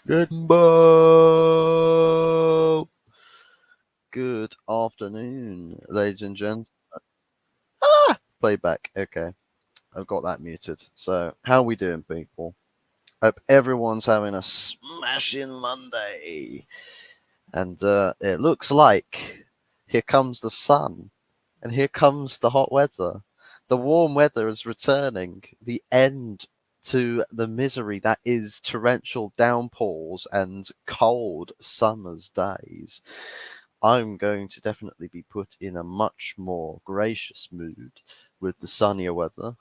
Rainbow. Good afternoon, ladies and gents. Playback. Okay, I've got that muted. So, how we doing, people? Hope everyone's having a smashing Monday. And it looks like here comes the sun, and here comes the hot weather. The warm weather is returning. The end to the misery that is torrential downpours and cold summer's days. I'm going to definitely be put in a much more gracious mood with the sunnier weather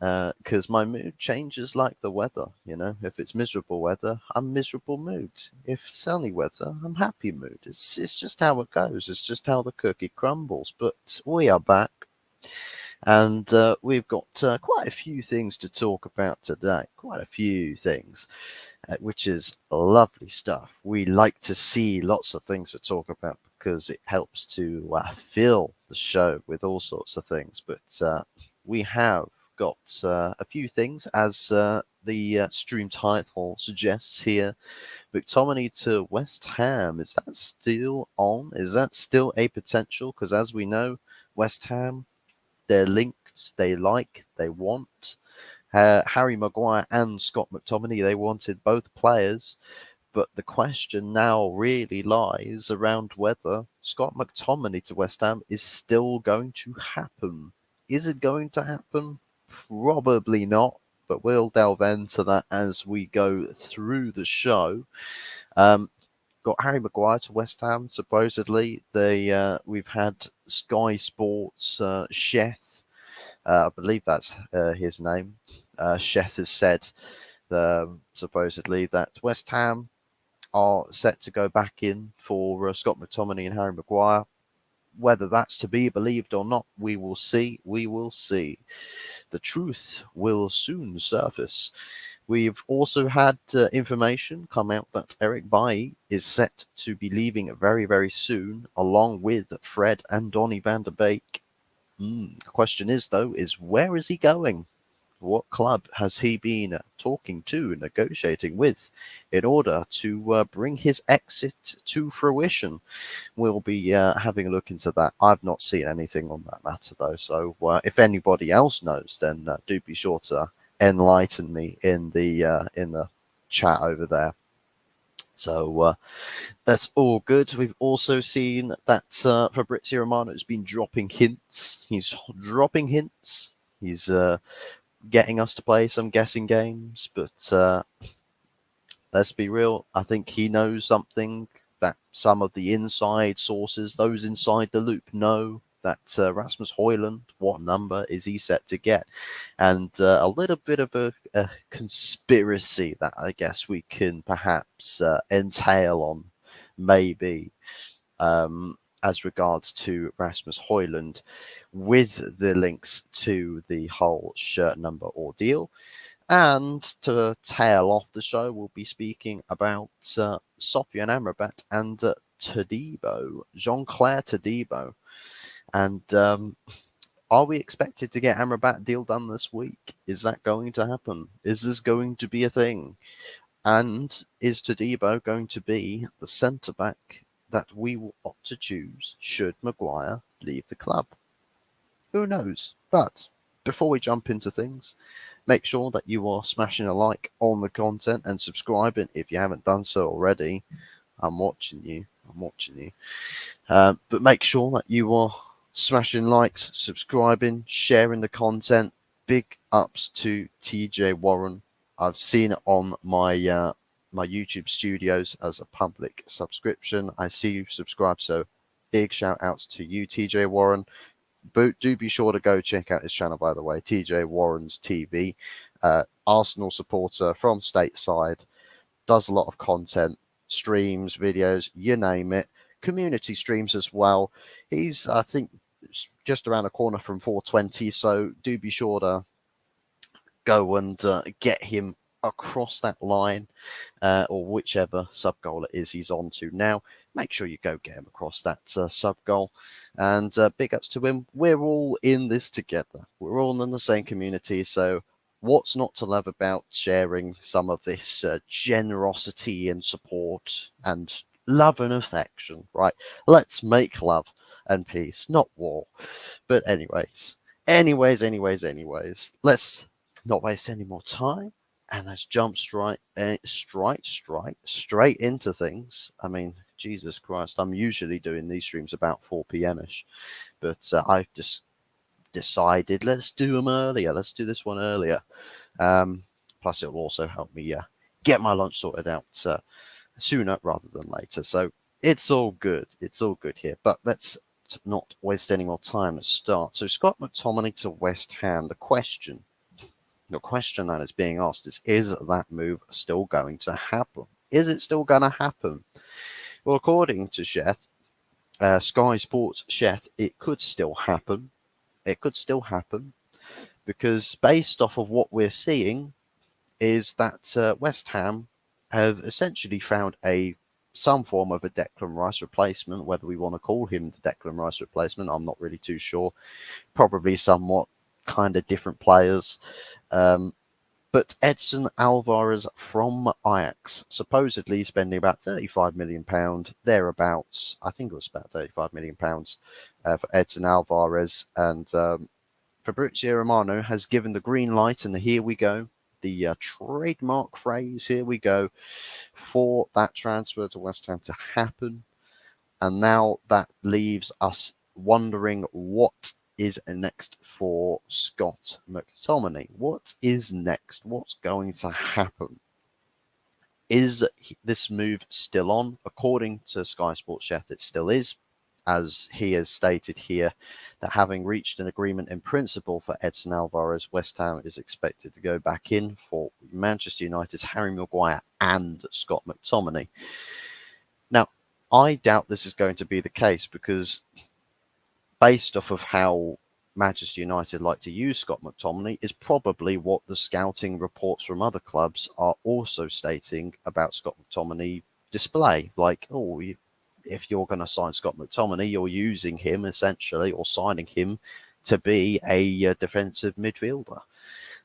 because my mood changes like the weather. You know, if it's miserable weather, I'm miserable mood. If sunny weather, I'm happy mood. It's just how it goes. It's just how the cookie crumbles. But we are back, and we've got quite a few things to talk about today. Quite a few things, which is lovely stuff. We like to see lots of things to talk about because it helps to fill the show with all sorts of things. But we have got a few things, as the stream title suggests here. McTominay to West Ham. Is that still on? Is that still a potential? Because as we know, West Ham, they're linked, they like, they want. Harry Maguire and Scott McTominay, they wanted both players. But the question now really lies around whether Scott McTominay to West Ham is still going to happen. Is it going to happen? Probably not, but we'll delve into that as we go through the show. Got Harry Maguire to West Ham, supposedly. We've had Sky Sports, Sheth, I believe that's his name. Sheth has said supposedly that West Ham are set to go back in for Scott McTominay and Harry Maguire. Whether that's to be believed or not, we will see. We will see. The truth will soon surface. We've also had information come out that Eric Bailly is set to be leaving very, very soon, along with Fred and Donny van der Beek. The question is, though, is where is he going? What club has he been talking to, negotiating with, in order to bring his exit to fruition? We'll be having a look into that. I've not seen anything on that matter, though. So if anybody else knows, then do be sure to enlighten me in the chat over there. So that's all good. We've also seen that Fabrizio Romano has been dropping hints. He's dropping hints. He's getting us to play some guessing games, but let's be real. I think he knows something that some of the inside sources, those inside the loop, know. That Rasmus Højlund, what number is he set to get? And a little bit of a conspiracy that I guess we can perhaps entail on, maybe, as regards to Rasmus Højlund, with the links to the whole shirt number ordeal. And to tail off the show, we'll be speaking about Sofian Amrabat and Todibo, Jean-Claire Todibo. And are we expected to get Amrabat deal done this week? Is that going to happen? Is this going to be a thing? And is Todibo going to be the centre-back that we will opt to choose should Maguire leave the club? Who knows? But before we jump into things, make sure that you are smashing a like on the content and subscribing if you haven't done so already. I'm watching you. But make sure that you are smashing likes, subscribing, sharing the content. Big ups to TJ Warren. I've seen it on my my YouTube studios as a public subscription. I see you subscribe, so big shout outs to you, TJ Warren. But do be sure to go check out his channel, by the way, TJ Warren's TV. Arsenal supporter from stateside, does a lot of content, streams, videos, you name it. Community streams as well. He's, I think, just around the corner from 420, so do be sure to go and get him across that line, or whichever sub goal it is he's on to now. Make sure you go get him across that sub goal. And big ups to him. We're all in this together. We're all in the same community, so What's not to love about sharing some of this generosity and support and love and affection, right? Let's make love and peace, not war. But anyways, let's not waste any more time and let's jump straight into things. I mean, Jesus Christ, I'm usually doing these streams about 4 p.m. ish, but I just decided let's do them earlier. Let's do this one earlier. Plus, it will also help me get my lunch sorted out sooner rather than later. So it's all good. It's all good here. But let's not waste any more time. Let's start. So Scott McTominay to West Ham. The question that is being asked is that move still going to happen? Is it still going to happen? Well, according to Sheth, Sky Sports Sheth, it could still happen. It could still happen because based off of what we're seeing is that West Ham have essentially found some form of a Declan Rice replacement. Whether we want to call him the Declan Rice replacement, I'm not really too sure. Probably somewhat kind of different players. But Edson Alvarez from Ajax, supposedly spending about £35 million, thereabouts. I think it was about £35 million for Edson Alvarez. And Fabrizio Romano has given the green light, and here we go. The trademark phrase, here we go, for that transfer to West Ham to happen. And now that leaves us wondering what is next for Scott McTominay. What is next? What's going to happen? Is this move still on? According to Sky Sports Chef, it still is, as he has stated here, that having reached an agreement in principle for Edson Alvarez, West Ham is expected to go back in for Manchester United's Harry Maguire and Scott McTominay. Now, I doubt this is going to be the case because based off of how Manchester United like to use Scott McTominay is probably what the scouting reports from other clubs are also stating about Scott McTominay display. Like, if you're going to sign Scott McTominay, you're using him essentially or signing him to be a defensive midfielder.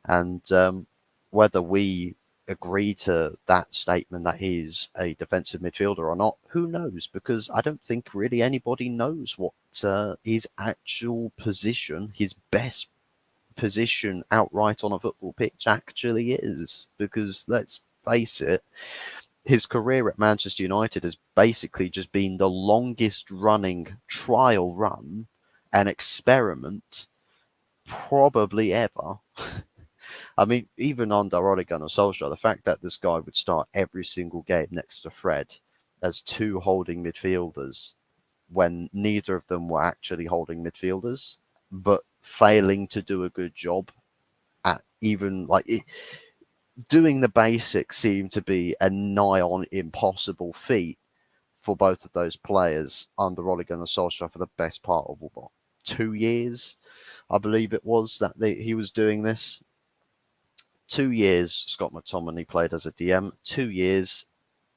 And whether we agree to that statement that he's a defensive midfielder or not, who knows? Because I don't think really anybody knows what his actual position, his best position outright on a football pitch actually is. Because let's face it, his career at Manchester United has basically just been the longest running trial run and experiment probably ever. I mean, even under Ole Gunnar Solskjaer, the fact that this guy would start every single game next to Fred as two holding midfielders when neither of them were actually holding midfielders, but failing to do a good job at even doing the basics seemed to be a nigh on impossible feat for both of those players under Ole Gunnar Solskjaer for the best part of 2 years, I believe it was that he was doing this. 2 years Scott McTominay played as a DM. 2 years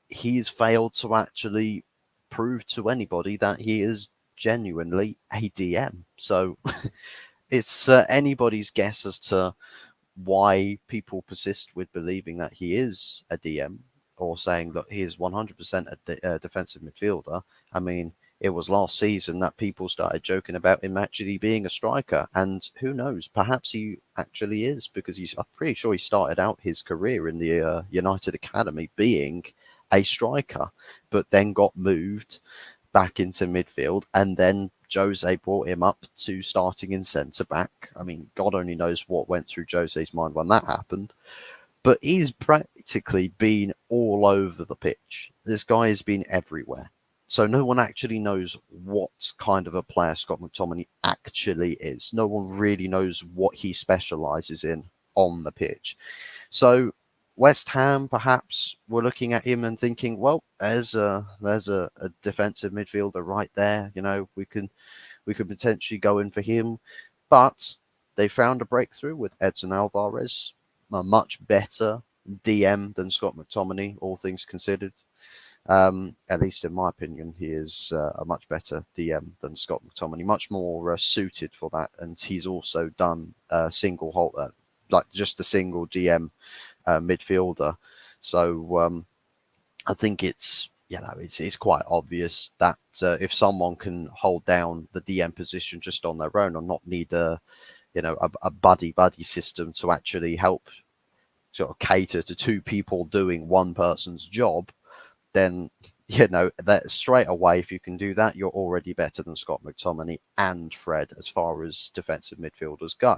he's failed to actually prove to anybody that he is genuinely a DM. So it's anybody's guess as to why people persist with believing that he is a DM or saying that he is 100% a defensive midfielder. I mean, it was last season that people started joking about him actually being a striker. And who knows, perhaps he actually is, because I'm pretty sure he started out his career in the United Academy being a striker, but then got moved back into midfield, and then Jose brought him up to starting in centre back. I mean, God only knows what went through Jose's mind when that happened. But he's practically been all over the pitch. This guy has been everywhere. So no one actually knows what kind of a player Scott McTominay actually is. No one really knows what he specialises in on the pitch. So West Ham perhaps were looking at him and thinking, well, there's a defensive midfielder right there. You know, we could potentially go in for him. But they found a breakthrough with Edson Alvarez, a much better DM than Scott McTominay, all things considered. At least in my opinion, he is a much better DM than Scott McTominay, much more suited for that. And he's also done like just a single DM midfielder. So I think it's quite obvious that if someone can hold down the DM position just on their own and not need a buddy system to actually help sort of cater to two people doing one person's job, then that straight away, if you can do that, you're already better than Scott McTominay and Fred as far as defensive midfielders go.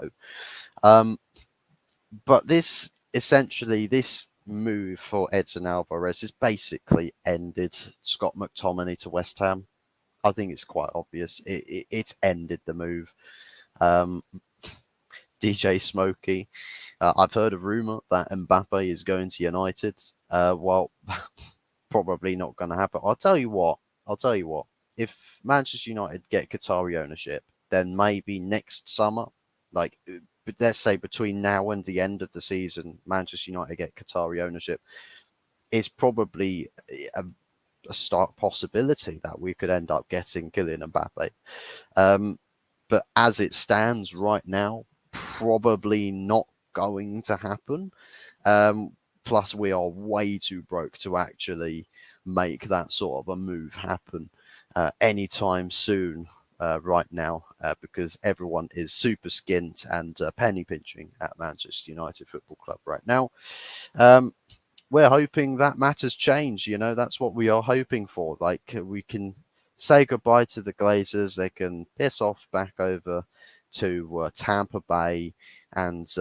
But this move for Edson Alvarez has basically ended Scott McTominay to West Ham. I think it's quite obvious. It's ended the move. DJ Smokey, I've heard a rumour that Mbappe is going to United. Well, probably not going to happen. I'll tell you what. If Manchester United get Qatari ownership, then maybe next summer, like let's say between now and the end of the season, Manchester United get Qatari ownership, it's probably a stark possibility that we could end up getting Kylian Mbappe. But as it stands right now, probably not going to happen. Plus, we are way too broke to actually make that sort of a move happen anytime soon right now because everyone is super skint and penny pinching at Manchester United Football Club right now. We're hoping that matters change. That's what we are hoping for. Like we can say goodbye to the Glazers. They can piss off back over to Tampa Bay and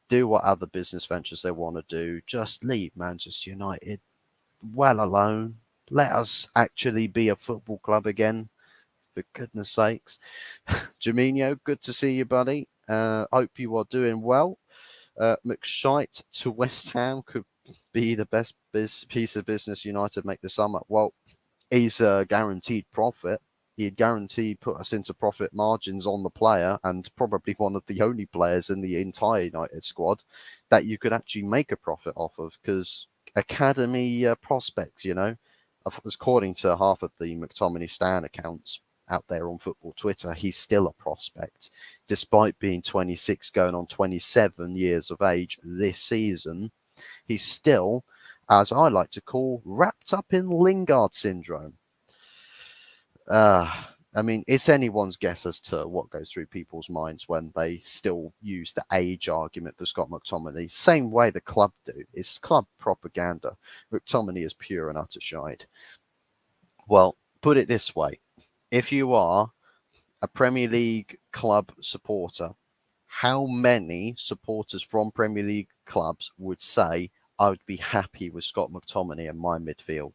do what other business ventures they want to do. Just leave Manchester United well alone. Let us actually be a football club again, for goodness sakes. Jaminho, good to see you, buddy. Hope you are doing well. McShite to West Ham could be the best piece of business United make this summer. Well, he's a guaranteed profit. He'd guaranteed put us into profit margins on the player, and probably one of the only players in the entire United squad that you could actually make a profit off of, because academy prospects, according to half of the McTominay Stan accounts out there on football Twitter, he's still a prospect, despite being 26, going on 27 years of age this season. He's still, as I like to call, wrapped up in Lingard syndrome. I mean, it's anyone's guess as to what goes through people's minds when they still use the age argument for Scott McTominay. Same way the club do. It's club propaganda. McTominay is pure and utter shite. Well, put it this way. If you are a Premier League club supporter, how many supporters from Premier League clubs would say, I would be happy with Scott McTominay in my midfield?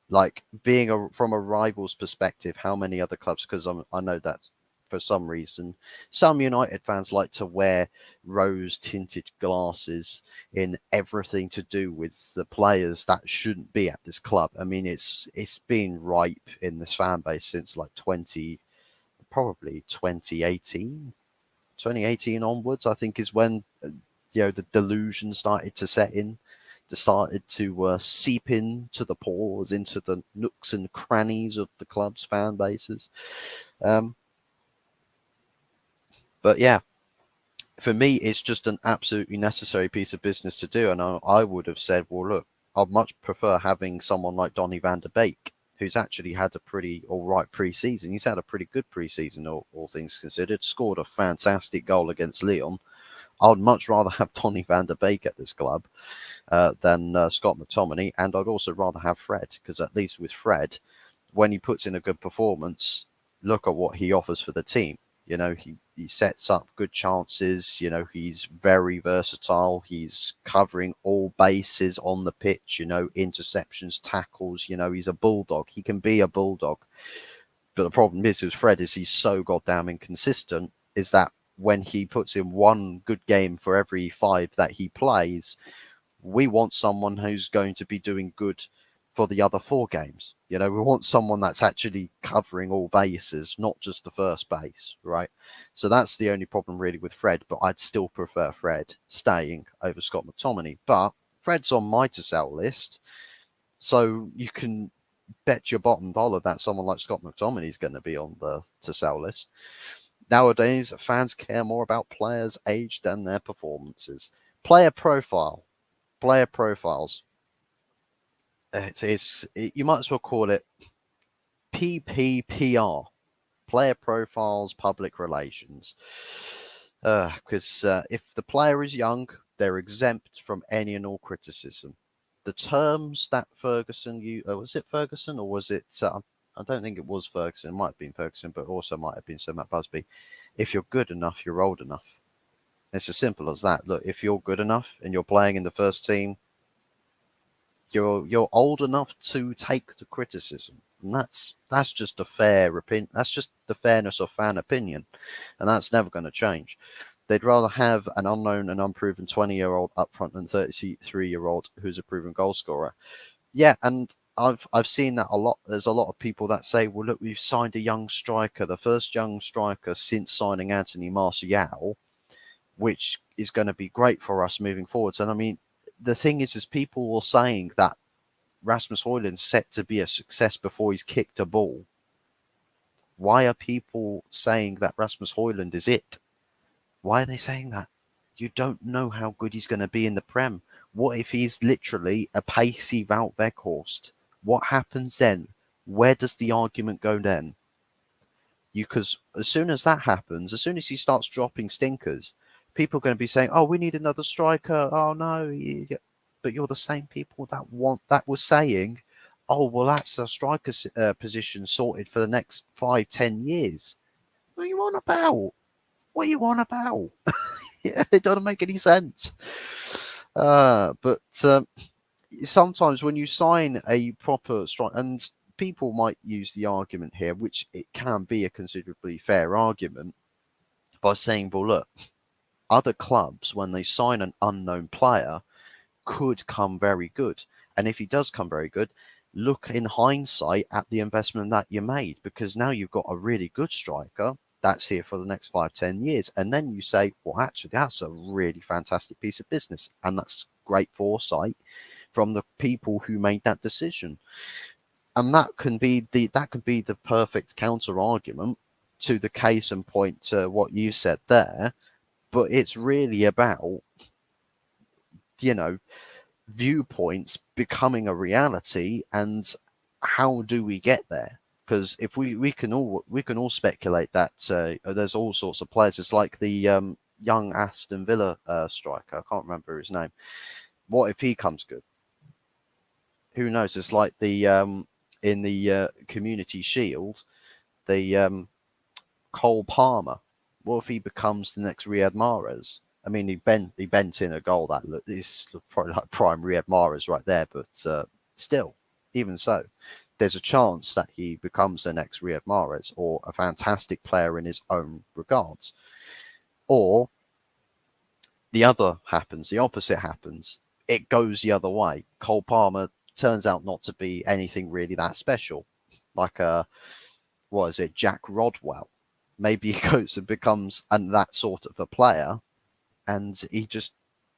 Like, being from a rival's perspective, how many other clubs, because I know that for some reason, some United fans like to wear rose-tinted glasses in everything to do with the players that shouldn't be at this club. I mean, it's been ripe in this fan base since like 2018. 2018 onwards, I think, is when the delusion started to set in. Started to seep into the pores, into the nooks and crannies of the club's fan bases. But yeah, for me, it's just an absolutely necessary piece of business to do. And I would have said, well, look, I'd much prefer having someone like Donny van der Beek, who's actually had a pretty all right pre-season. He's had a pretty good pre-season, all things considered. Scored a fantastic goal against Lyon. I'd much rather have Donny van der Beek at this club than Scott McTominay, and I'd also rather have Fred, because at least with Fred, when he puts in a good performance, look at what he offers for the team. He sets up good chances. He's very versatile. He's covering all bases on the pitch. Interceptions, tackles. He's a bulldog. He can be a bulldog. But the problem is with Fred is he's so goddamn inconsistent. Is that when he puts in one good game for every 5 that he plays, we want someone who's going to be doing good for the other 4 games. We want someone that's actually covering all bases, not just the first base, right? So that's the only problem really with Fred, but I'd still prefer Fred staying over Scott McTominay. But Fred's on my to sell list, so you can bet your bottom dollar that someone like Scott McTominay is going to be on the to sell list. Nowadays, fans care more about players' age than their performances. Player profile, player profiles. You might as well call it PPPR, player profiles, public relations. Because if the player is young, they're exempt from any and all criticism. The terms that Ferguson was it Ferguson or was it? I don't think it was Ferguson. It might have been Ferguson, but also might have been Sir Matt Busby. If you're good enough, you're old enough. It's as simple as that. Look, if you're good enough and you're playing in the first team, you're old enough to take the criticism. And that's just a fair opinion. That's just the fairness of fan opinion, and that's never going to change. They'd rather have an unknown and unproven 20-year-old up front than 33-year-old who's a proven goal scorer. Yeah, and I've seen that a lot. There's a lot of people that say, "Well, look, we've signed a young striker, the first young striker since signing Anthony Martial, which is going to be great for us moving forwards." And I mean, the thing is people were saying that Rasmus Højlund's set to be a success before he's kicked a ball. Why are people saying that Rasmus Højlund is it? Why are they saying that? You don't know how good he's going to be in the Prem. What if he's literally a pacey Wout Weghorst? What happens then? Where does the argument go then? Because as soon as that happens, as soon as he starts dropping stinkers, people are going to be saying, "Oh, we need another striker. Oh no!" But you're the same people that was saying, "Oh, well, that's a striker position sorted for the next 5-10 years." What are you on about? What are you on about? It doesn't make any sense. But sometimes when you sign a proper strike, and people might use the argument here, which it can be a considerably fair argument, by saying, well, look, other clubs, when they sign an unknown player, could come very good. And if he does come very good, look in hindsight at the investment that you made, because now you've got a really good striker that's here for the next 5-10 years. And then you say, well, actually, that's a really fantastic piece of business. And that's great foresight from the people who made that decision. And that can be the perfect counter argument to the case in point to what you said there. But it's really about, viewpoints becoming a reality, and how do we get there? Because if we can all speculate that there's all sorts of players. It's like the young Aston Villa striker. I can't remember his name. What if he comes good? Who knows? It's like the in the Community Shield, the Cole Palmer. What if he becomes the next Riyad Mahrez? I mean, he bent in a goal that is probably like prime Riyad Mahrez right there, but still, even so, there's a chance that he becomes the next Riyad Mahrez, or a fantastic player in his own regards. Or the opposite happens. It goes the other way. Cole Palmer turns out not to be anything really that special, like Jack Rodwell. Maybe he goes and becomes that sort of a player, and he just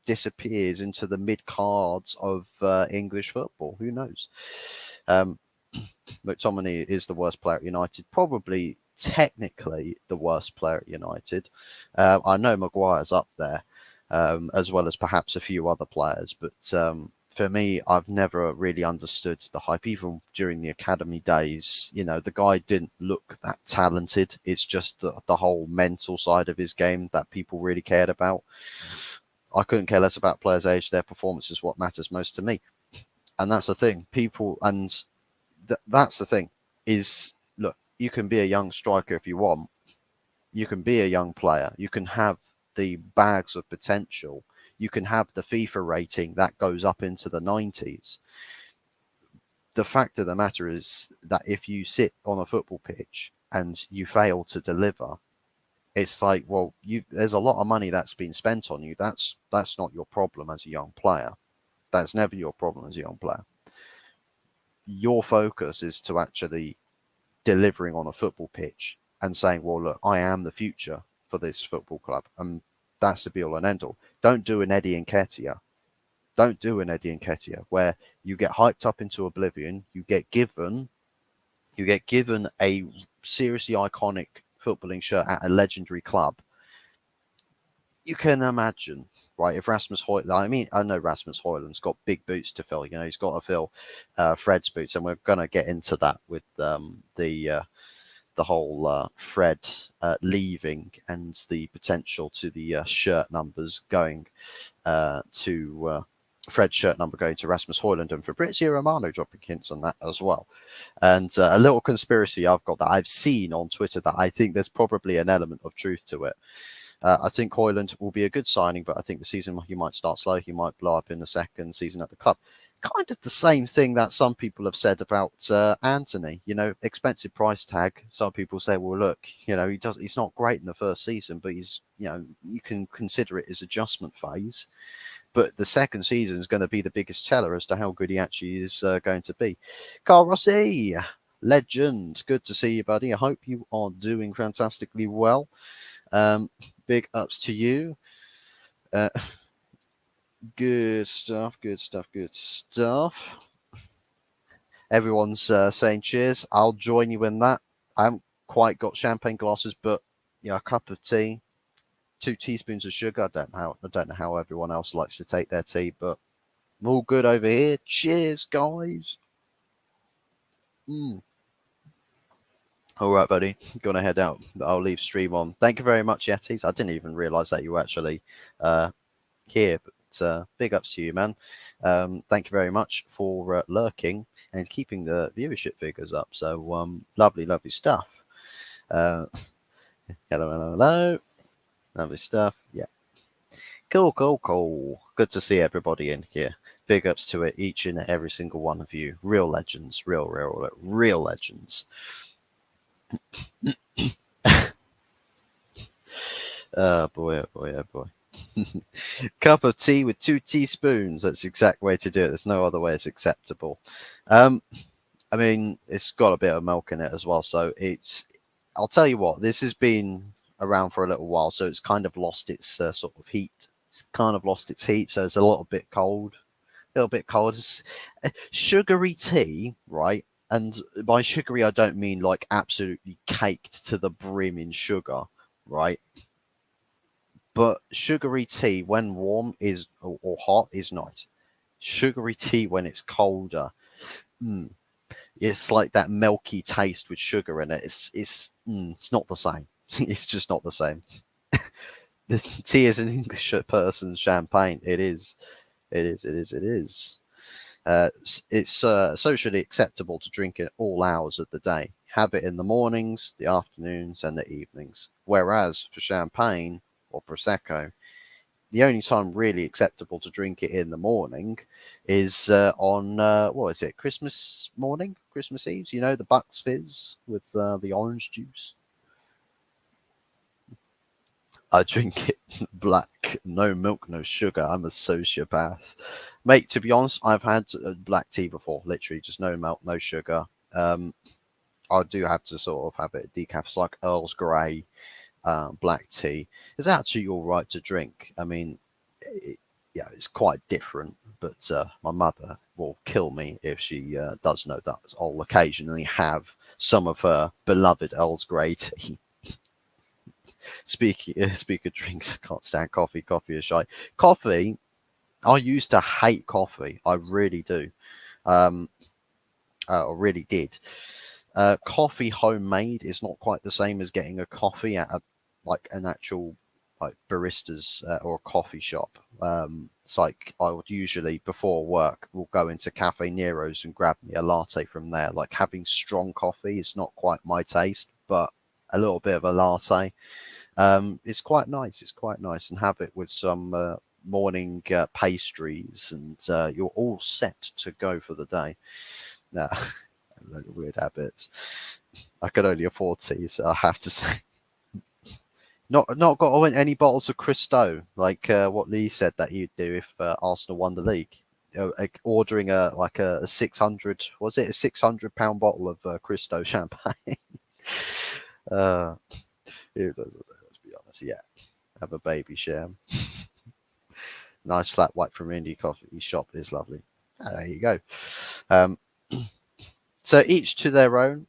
disappears into the mid cards of English football. Who knows? McTominay is the worst player at United, probably technically the worst player at United. I know Maguire's up there, as well as perhaps a few other players, but for me, I've never really understood the hype, even during the academy days. The guy didn't look that talented. It's just the whole mental side of his game that people really cared about. I couldn't care less about players' age. Their performance is what matters most to me. And that's the thing. That's the thing is, look, you can be a young striker if you want. You can be a young player. You can have the bags of potential. You can have the FIFA rating that goes up into the 90s. The fact of the matter is that if you sit on a football pitch and you fail to deliver, it's like, well, there's a lot of money that's been spent on you. That's not your problem as a young player. That's never your problem as a young player. Your focus is to actually delivering on a football pitch and saying, well, look, I am the future for this football club. And that's the be all and end all. Don't do an Eddie Nketiah. Don't do an Eddie Nketiah where you get hyped up into oblivion. You get given a seriously iconic footballing shirt at a legendary club, you can imagine, right? If Rasmus Højlund, I mean, I know Rasmus Højlund's got big boots to fill. You know, he's got to fill Fred's boots, and we're going to get into that with the whole Fred leaving and the potential to the shirt numbers going to Fred's shirt number going to Rasmus Højlund and Fabrizio Romano dropping hints on that as well. And a little conspiracy I've got that I've seen on Twitter that I think there's probably an element of truth to it. I think Højlund will be a good signing, but I think the season he might start slow. He might blow up in the second season at the club. Kind of the same thing that some people have said about Antony. You know, expensive price tag. Some people say, well, look, you know, he's not great in the first season, but he's, you know, you can consider it his adjustment phase. But the second season is going to be the biggest teller as to how good he actually is going to be. Carl Rossi, legend. Good to see you, buddy. I hope you are doing fantastically well. Big ups to you. Good stuff, good stuff, good stuff. Everyone's saying cheers. I'll join you in that. I haven't quite got champagne glasses, but a cup of tea, 2 teaspoons of sugar. I don't know how everyone else likes to take their tea, but I'm all good over here. Cheers, guys. All right, buddy. Gonna head out. I'll leave stream on. Thank you very much, Yetis. I didn't even realize that you were actually here, but big ups to you, man. Thank you very much for lurking and keeping the viewership figures up. So lovely, lovely stuff. Hello, hello, hello. Lovely stuff. Yeah. Cool. Good to see everybody in here. Big ups to it, each and every single one of you. Real legends. Real legends. Oh boy. Cup of tea with 2 teaspoons. That's the exact way to do it. There's no other way it's acceptable. I mean, it's got a bit of milk in it as well. So I'll tell you what, this has been around for a little while. So it's kind of lost its sort of heat. It's kind of lost its heat. So it's a little bit cold. It's sugary tea, right? And by sugary, I don't mean like absolutely caked to the brim in sugar, right? But sugary tea, when warm or hot, is nice. Sugary tea when it's colder, it's like that milky taste with sugar in it. It's not the same. It's just not the same. The tea is an English person's champagne. It is. It's socially acceptable to drink it all hours of the day. Have it in the mornings, the afternoons, and the evenings. Whereas for champagne or prosecco, the only time really acceptable to drink it in the morning is on what is it, Christmas morning, Christmas Eve? You know, the Bucks Fizz with the orange juice. I drink it black, no milk, no sugar. I'm a sociopath. Mate, to be honest, I've had black tea before, literally just no milk, no sugar. I do have to sort of have it decaf. It's like Earl's Grey black tea. It's actually all right to drink. I mean, it's quite different, but my mother will kill me if she does know that I'll occasionally have some of her beloved Earl's Grey tea. Speak of drinks, I can't stand coffee. Coffee is shy. Coffee, I used to hate coffee. I really do. I really did. Coffee homemade is not quite the same as getting a coffee at an actual barista's or a coffee shop. It's like I would usually before work will go into Cafe Nero's and grab me a latte from there. Like having strong coffee is not quite my taste, but a little bit of a latte. It's quite nice. It's quite nice, and have it with some morning pastries, and you're all set to go for the day. Nah, weird habits. I could only afford tea, so I have to say. Not got any bottles of Cristo, like what Lee said that he'd do if Arsenal won the league. Ordering a 600, was it a £600 bottle of Cristo champagne? Who doesn't? Let's be honest. Yeah, have a baby sham. Nice flat white from indie coffee shop is lovely. There you go. So each to their own.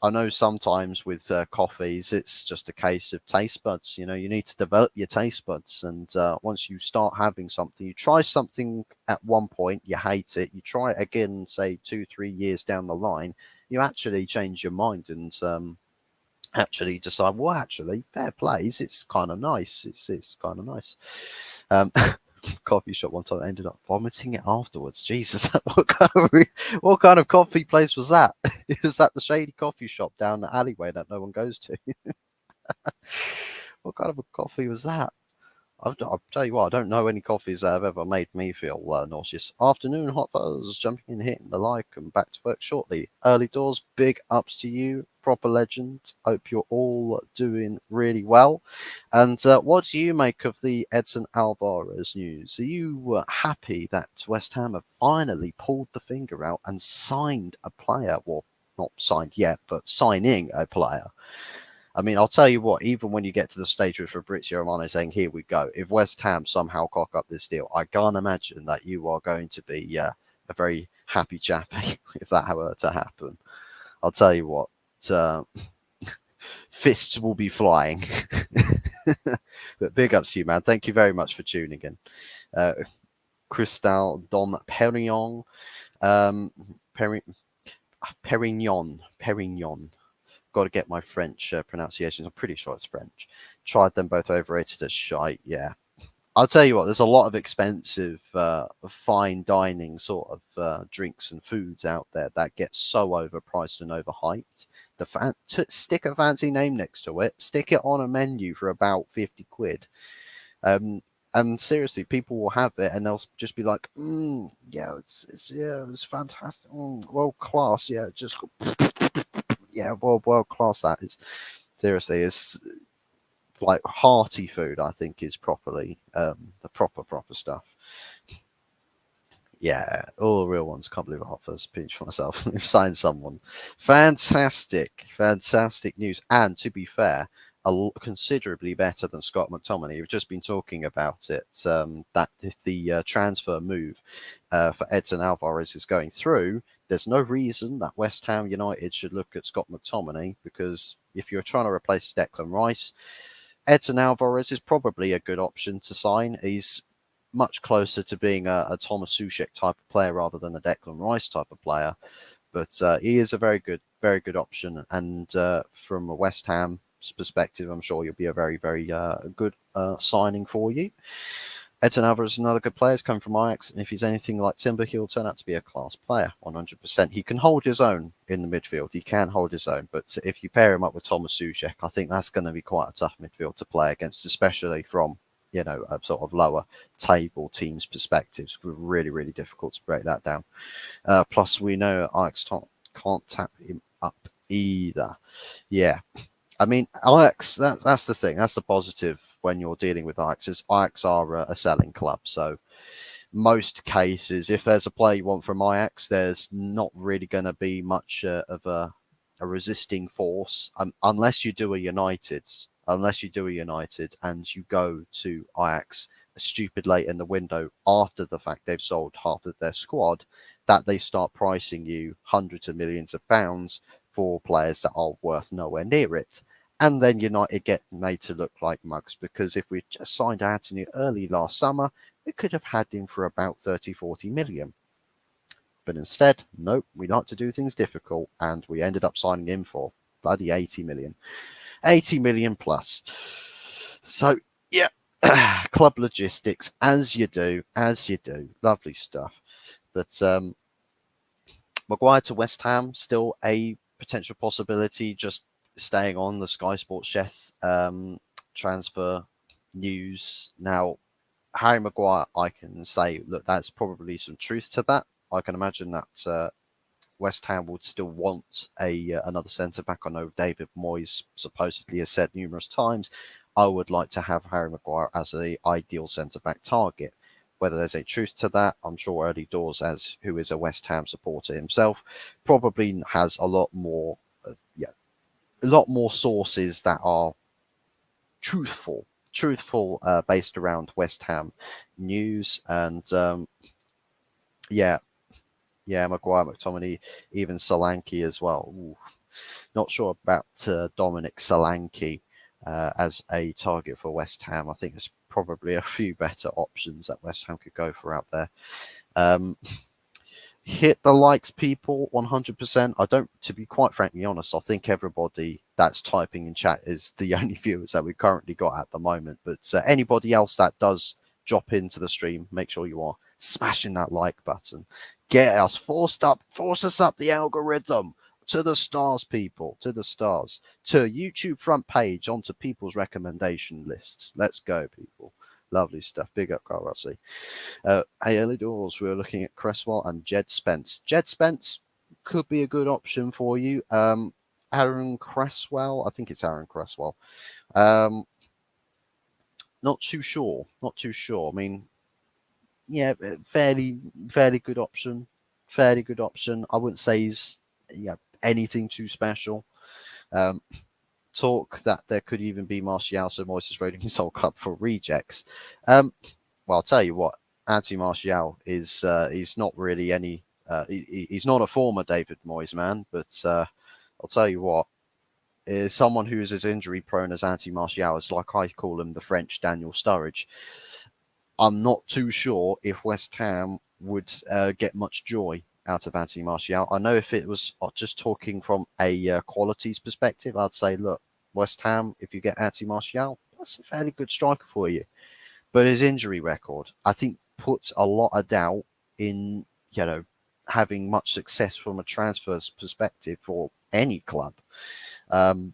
I know sometimes with coffees, it's just a case of taste buds. You know, you need to develop your taste buds. And once you start having something, you try something at one point, you hate it, you try it again, say 2, 3 years down the line, you actually change your mind and actually decide, well, actually, fair plays, it's kind of nice. It's kind of nice. Um, Coffee shop one time, I ended up vomiting it afterwards. Jesus, what kind of coffee place was that? Is that the shady coffee shop down the alleyway that no one goes to? What kind of a coffee was that? I'll tell you what, I don't know any coffees that have ever made me feel nauseous. Afternoon, hot fuzz, jumping in, hitting the like, and back to work shortly. Early doors, big ups to you, proper legend. Hope you're all doing really well. And what do you make of the Edson Alvarez news? Are you happy that West Ham have finally pulled the finger out and signed a player? Well, not signed yet, but signing a player. I mean, I'll tell you what, even when you get to the stage with Fabrizio Romano saying, here we go, if West Ham somehow cock up this deal, I can't imagine that you are going to be a very happy chappy if that were to happen. I'll tell you what, uh, fists will be flying. But big ups to you, man. Thank you very much for tuning in. Cristal Dom Perignon. Um, Peri- Perignon. Got to get my French pronunciations. I'm pretty sure it's French. Tried them both, overrated as shite. Yeah. I'll tell you what, there's a lot of expensive, fine dining sort of drinks and foods out there that get so overpriced and overhyped. Stick a fancy name next to it, stick it on a menu for about 50 quid. Um, and seriously, people will have it and they'll just be like, yeah, it's fantastic, world class, yeah, just yeah, world class. That is seriously, it's like hearty food. I think is properly the proper stuff. Yeah, all the real ones. Can't believe it offers pinch for myself. We've signed someone. Fantastic news. And to be fair, considerably better than Scott McTominay. We've just been talking about it. That if the transfer move for Edson Alvarez is going through, there's no reason that West Ham United should look at Scott McTominay, because if you're trying to replace Declan Rice, Edson Alvarez is probably a good option to sign. He's much closer to being a Thomas Suchek type of player rather than a Declan Rice type of player. But he is a very good option. And from a West Ham's perspective, I'm sure he'll be a very good signing for you. Edson Alvarez is another good player. He's coming from Ajax, and if he's anything like Timber, he'll turn out to be a class player, 100%. He can hold his own in the midfield. He can hold his own, but if you pair him up with Thomas Suchek, I think that's going to be quite a tough midfield to play against, especially from a sort of lower table team's perspectives. Really difficult to break that down. Plus, we know Ajax can't tap him up either. Yeah, I mean, Ajax, that's the thing. That's the positive when you're dealing with Ajax, is Ajax are a selling club. So most cases, if there's a player you want from Ajax, there's not really going to be much of a resisting force, unless you do a United. Unless you do a United and you go to Ajax stupid late in the window after the fact they've sold half of their squad, that they start pricing you hundreds of millions of pounds for players that are worth nowhere near it. And then United get made to look like mugs, because if we just signed Anthony early last summer, we could have had him for about 30, 40 million. But instead, nope, we like to do things difficult, and we ended up signing him for bloody 80 million. 80 million plus. So, yeah, club logistics, as you do. Lovely stuff. But Maguire to West Ham, still a potential possibility, just staying on the Sky Sports Chess transfer news. Now, Harry Maguire, I can say, look, that's probably some truth to that. I can imagine that West Ham would still want another centre back. I know David Moyes supposedly has said numerous times, I would like to have Harry Maguire as the ideal centre back target. Whether there's a truth to that, I'm sure Early Doors, as who is a West Ham supporter himself, probably has a lot more, sources that are truthful, based around West Ham news. And yeah, Maguire, McTominay, even Solanke as well. Ooh. Not sure about Dominic Solanke as a target for West Ham. I think there's probably a few better options that West Ham could go for out there. Hit the likes, people, 100%. I don't, to be quite frankly honest, I think everybody that's typing in chat is the only viewers that we've currently got at the moment. But anybody else that does drop into the stream, make sure you are smashing that like button. Get us, force us up the algorithm. To the stars, people, to the stars. To YouTube front page, onto people's recommendation lists. Let's go, people. Lovely stuff. Big up, Carl Rossi. Hey, early doors, we were looking at Cresswell and Jed Spence. Jed Spence could be a good option for you. Aaron Cresswell, I think it's Aaron Cresswell. Not too sure. Not too sure. I mean, yeah, fairly good option. Fairly good option. I wouldn't say he's anything too special. Talk that there could even be Martial, so Moises rating his whole club for rejects. Well, I'll tell you what, Anthony Martial is he's not really any he's not a former David Moyes man, but I'll tell you what, is someone who is as injury prone as Anthony Martial is, like I call him, the French Daniel Sturridge. I'm not too sure if West Ham would get much joy out of Anthony Martial. I know if it was just talking from a qualities perspective, I'd say, look, West Ham, if you get Anthony Martial, that's a fairly good striker for you. But his injury record, I think, puts a lot of doubt in, having much success from a transfers perspective for any club. That's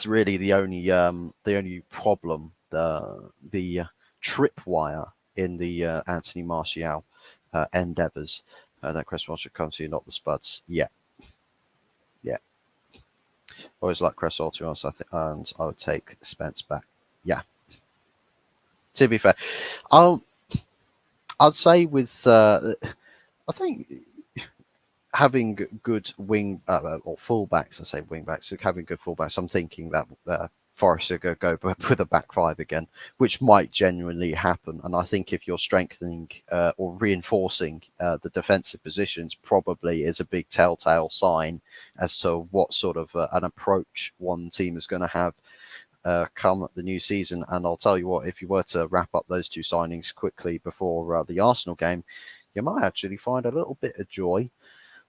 really the only problem, the tripwire in the Anthony Martial endeavours. That Cresswell should come to you, not the Spuds. Yeah. Always like Cresswell, to be honest, I think, and I would take Spence back. Yeah. To be fair, I'd say with I think having good wing or fullbacks, I say wingbacks, having good fullbacks. I'm thinking that Forest are going to go with a back five again, which might genuinely happen. And I think if you're strengthening or reinforcing the defensive positions, probably is a big telltale sign as to what sort of an approach one team is going to have come the new season. And I'll tell you what, if you were to wrap up those two signings quickly before the Arsenal game, you might actually find a little bit of joy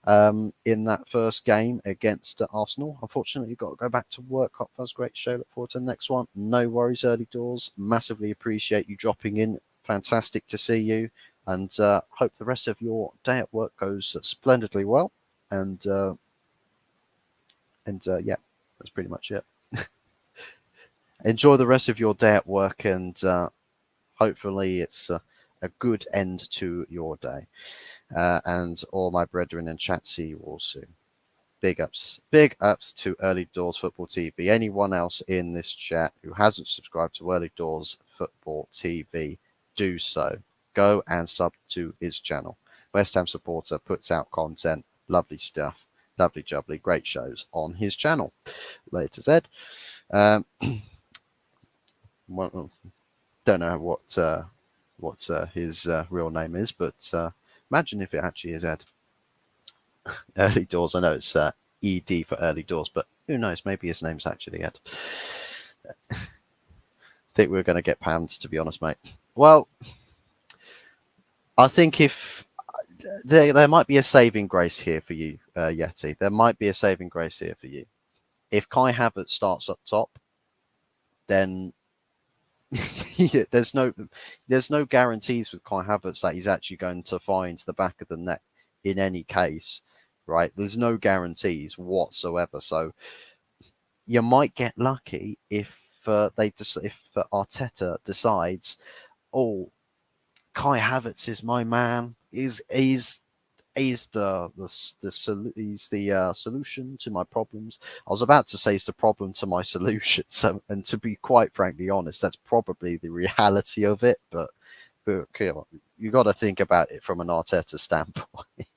in that first game against Arsenal. Unfortunately, you've got to go back to work. That was a great show. Look forward to the next one. No worries, early doors. Massively appreciate you dropping in. Fantastic to see you, and hope the rest of your day at work goes splendidly well. And yeah, that's pretty much it. Enjoy the rest of your day at work, and hopefully it's a good end to your day. And all my brethren in chat, see you all soon. Big ups to Early Doors Football TV. Anyone else in this chat who hasn't subscribed to Early Doors Football TV, do so. Go and sub to his channel. West Ham supporter, puts out content, lovely stuff, lovely jubbly, great shows on his channel. Later, Zed. Well, don't know what his real name is, but imagine if it actually is Ed. Early Doors. I know it's ED for Early Doors, but who knows? Maybe his name's actually Ed. Think we're going to get panned, to be honest, mate. Well, I think if there might be a saving grace here for you, Yeti. There might be a saving grace here for you. If Kai Havertz starts up top, then there's no guarantees with Kai Havertz that he's actually going to find the back of the net in any case, right? There's no guarantees whatsoever. So you might get lucky if Arteta decides, oh, Kai Havertz is my man. He's the solution to my problems. I was about to say it's the problem to my solution. So, and to be quite frankly honest, that's probably the reality of it. But you got to think about it from an Arteta standpoint.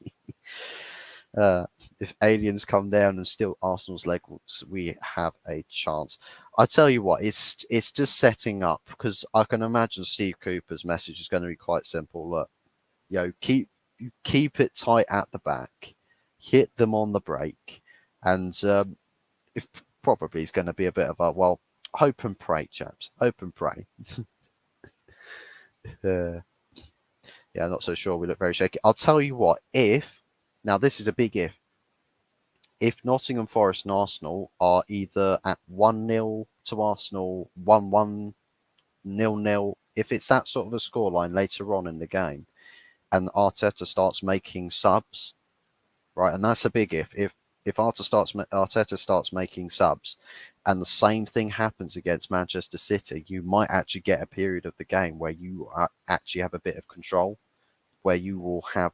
If aliens come down and steal Arsenal's legs, we have a chance. I tell you what, it's just setting up, because I can imagine Steve Cooper's message is going to be quite simple. Look, keep it tight at the back, hit them on the break, And if probably is going to be a bit of a, well, hope and pray, chaps. Hope and pray. Yeah, not so sure. We look very shaky. I'll tell you what, now this is a big if Nottingham Forest and Arsenal are either at 1-0 to Arsenal, 1-1, 0-0, if it's that sort of a scoreline later on in the game, and Arteta starts making subs, right, and that's a big if Arteta starts making subs, and the same thing happens against Manchester City, you might actually get a period of the game where you actually have a bit of control, where you will have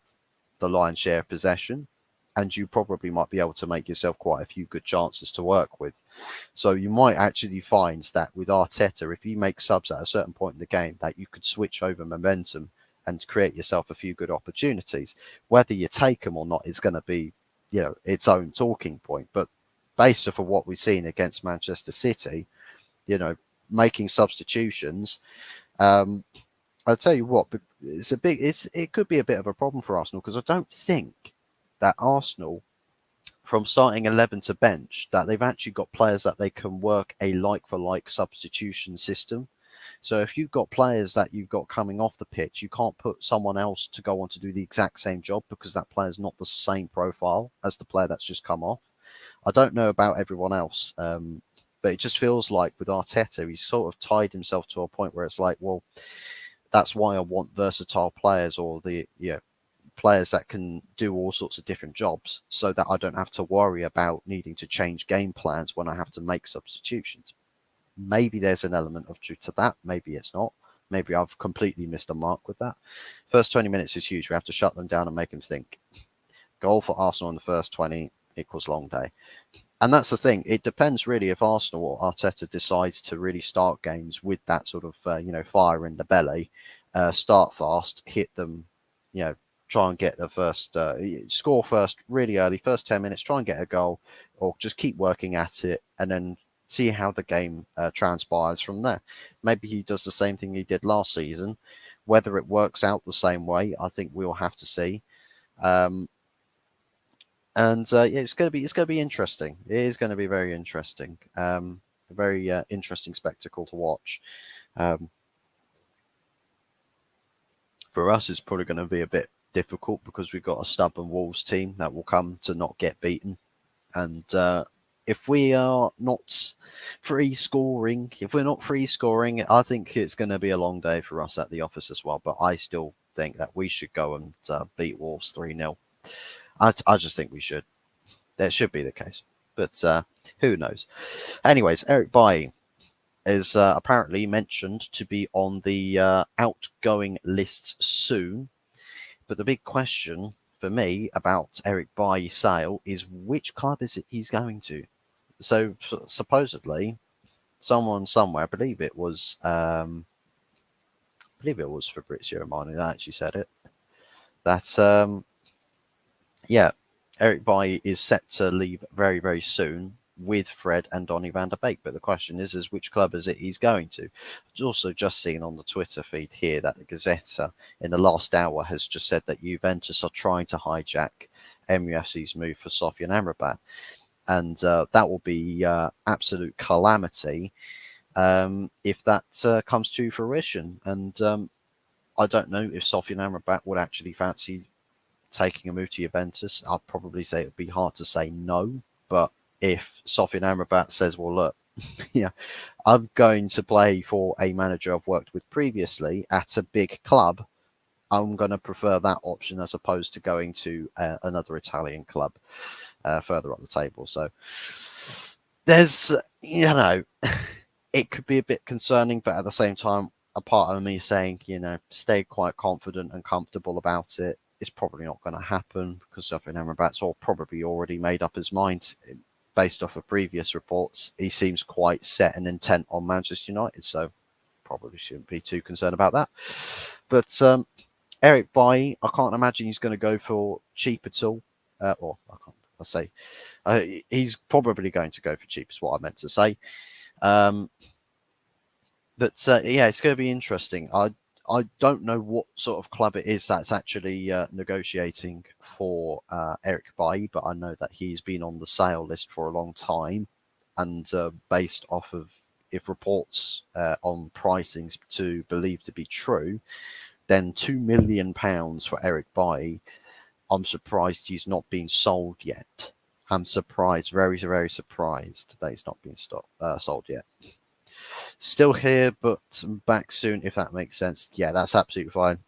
the lion's share of possession, and you probably might be able to make yourself quite a few good chances to work with. So you might actually find that with Arteta, if you make subs at a certain point in the game, that you could switch over momentum and create yourself a few good opportunities. Whether you take them or not is going to be, its own talking point. But based off of what we've seen against Manchester City, making substitutions, I'll tell you what, it could be a bit of a problem for Arsenal, because I don't think that Arsenal, from starting 11 to bench, that they've actually got players that they can work a like-for-like substitution system. So if you've got players that you've got coming off the pitch, you can't put someone else to go on to do the exact same job, because that player's not the same profile as the player that's just come off. I don't know about everyone else, but it just feels like with Arteta, he's sort of tied himself to a point where it's like, well, that's why I want versatile players, or the players that can do all sorts of different jobs, so that I don't have to worry about needing to change game plans when I have to make substitutions. Maybe there's an element of truth to that. Maybe it's not. Maybe I've completely missed a mark with that. First 20 minutes is huge. We have to shut them down and make them think. Goal for Arsenal in the first 20 equals long day. And that's the thing. It depends really if Arsenal or Arteta decides to really start games with that sort of, fire in the belly, start fast, hit them, try and get the first, score first really early, first 10 minutes, try and get a goal, or just keep working at it and then see how the game transpires from there. Maybe he does the same thing he did last season. Whether it works out the same way, I think we'll have to see. It's going to be interesting. It is going to be very interesting. A very interesting spectacle to watch. For us, it's probably going to be a bit difficult, because we've got a stubborn Wolves team that will come to not get beaten. And if we are not free scoring, I think it's going to be a long day for us at the office as well. But I still think that we should go and beat Wolves 3-0. I just think we should. That should be the case. But who knows? Anyways, Eric Bailly is apparently mentioned to be on the outgoing lists soon. But the big question for me about Eric Bailly's sale is, which club is it he's going to? So supposedly, someone somewhere, I believe it was Fabrizio Romano that actually said it. That's Eric Bailly is set to leave very, very soon with Fred and Donny van der Beek. But the question is which club is it he's going to? I've also just seen on the Twitter feed here that the Gazzetta in the last hour has just said that Juventus are trying to hijack MUFC's move for Sofyan Amrabat. And that will be absolute calamity if that comes to fruition. And I don't know if Sofyan Amrabat would actually fancy taking a move to Juventus. I'd probably say it would be hard to say no. But if Sofyan Amrabat says, well, look, I'm going to play for a manager I've worked with previously at a big club, I'm going to prefer that option as opposed to going to another Italian club further up the table. So there's, it could be a bit concerning, but at the same time, a part of me saying, stay quite confident and comfortable about it. It's probably not going to happen, because Sofyan Amrabat's probably already made up his mind. Based off of previous reports, he seems quite set and intent on Manchester United, so probably shouldn't be too concerned about that. But Eric Bailly, I can't imagine he's going to go for cheap at all. He's probably going to go for cheap, is what I meant to say. It's going to be interesting. I don't know what sort of club it is that's actually negotiating for Eric Bailly, but I know that he's been on the sale list for a long time, and based off of if reports on pricings to believe to be true, then £2 million for Eric Bailly. I'm surprised he's not been sold yet. I'm surprised, very, very surprised that he's not been sold yet. Still here, but back soon, if that makes sense. Yeah, that's absolutely fine.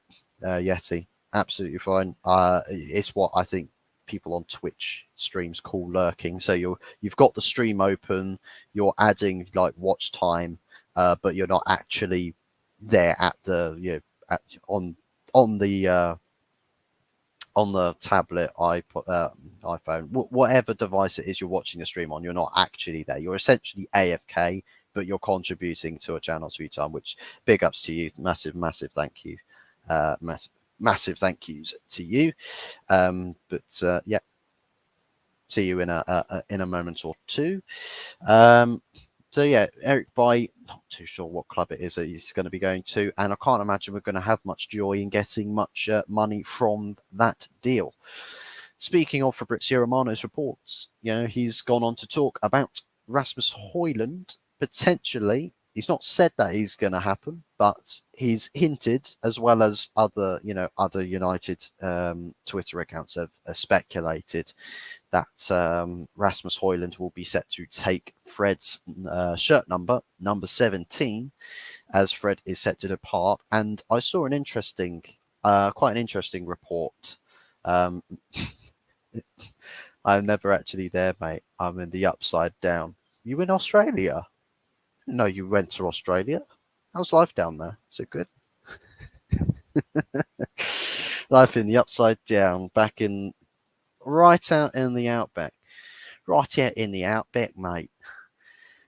Yeti, absolutely fine. It's what I think people on Twitch streams call lurking. So you've got the stream open, you're adding like watch time, but you're not actually there at the on the on the tablet, iPhone, whatever device it is you're watching a stream on. You're not actually there. You're essentially AFK, but you're contributing to a channel's view time, which big ups to you. Massive thank you. Massive thank yous to you. Yeah, see you in a moment or two. So yeah, Eric Bailly, not too sure what club it is that he's going to be going to, and I can't imagine we're going to have much joy in getting much money from that deal. Speaking of Fabrizio Romano's reports, he's gone on to talk about Rasmus Højlund potentially. He's not said that he's going to happen, but he's hinted, as well as other United Twitter accounts have speculated that Rasmus Højlund will be set to take Fred's shirt number 17, as Fred is set to depart. And I saw quite an interesting report. I'm never actually there, mate. I'm in the Upside Down. You in Australia? No, you went to Australia. How's life down there? Is it good? Life in the Upside Down, right out in the outback. Right out in the outback, mate.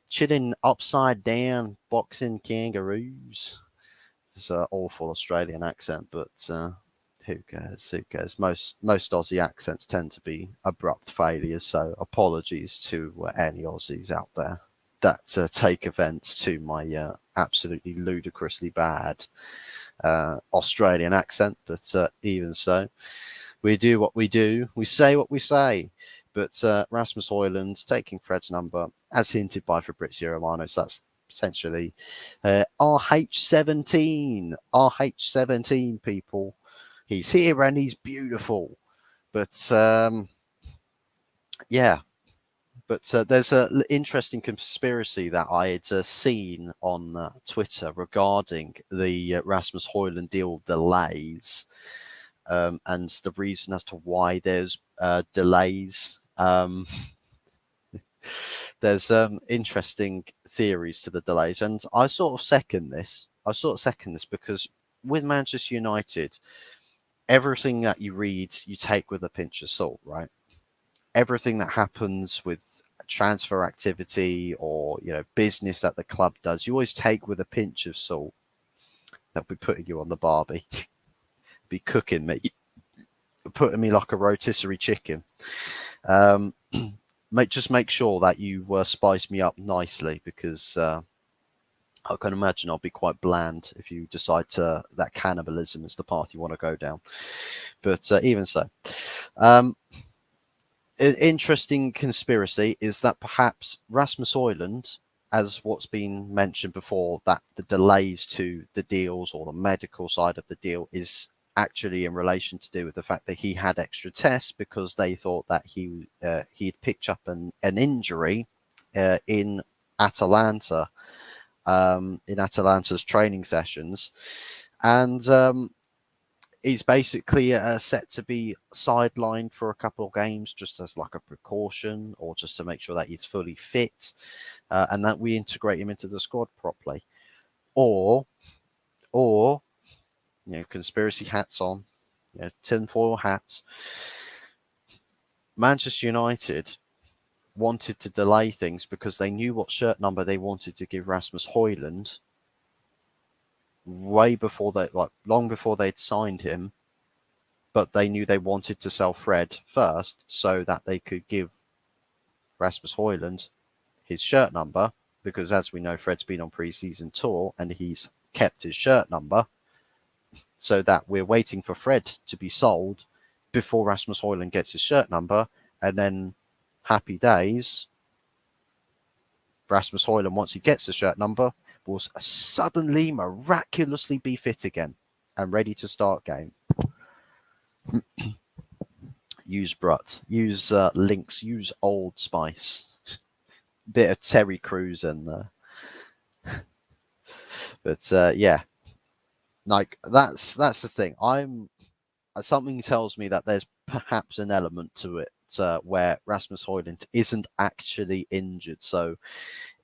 Chilling upside down, boxing kangaroos. It's an awful Australian accent, but who cares? Who cares? Most Aussie accents tend to be abrupt failures, so apologies to any Aussies out there that take offence to my absolutely ludicrously bad Australian accent. But even so, we do what we do. We say what we say. But Rasmus Højlund taking Fred's number, as hinted by Fabrizio Romano. So that's essentially RH17. RH17, people. He's here and he's beautiful. But yeah. But there's an interesting conspiracy that I had seen on Twitter regarding the Rasmus Højlund deal delays. And the reason as to why there's delays. There's interesting theories to the delays, and I sort of second this. Because with Manchester United, everything that you read, you take with a pinch of salt, right? Everything that happens with transfer activity or business that the club does, you always take with a pinch of salt. They'll be putting you on the barbie, be cooking me, putting me like a rotisserie chicken. Just make sure that you spice me up nicely, because I can imagine I'll be quite bland if you decide that cannibalism is the path you want to go down. But even so, an interesting conspiracy is that perhaps Rasmus Højlund, as what's been mentioned before, that the delays to the deals or the medical side of the deal is actually in relation to do with the fact that he had extra tests, because they thought that he'd picked up an injury in Atalanta, in Atalanta's training sessions, and he's basically set to be sidelined for a couple of games, just as like a precaution, or just to make sure that he's fully fit, and that we integrate him into the squad properly. Or conspiracy hats on, tinfoil hats. Manchester United wanted to delay things because they knew what shirt number they wanted to give Rasmus Højlund long before they'd signed him, but they knew they wanted to sell Fred first so that they could give Rasmus Højlund his shirt number, because as we know, Fred's been on pre-season tour and he's kept his shirt number. so that we're waiting for Fred to be sold before Rasmus Højlund gets his shirt number, and then happy days, Rasmus Højlund, once he gets the shirt number, will suddenly miraculously be fit again and ready to start game. Use Brut, use Lynx, use Old Spice, bit of Terry Crews in there. But yeah, like that's the thing. Something tells me that there's perhaps an element to it where Rasmus Højlund isn't actually injured. So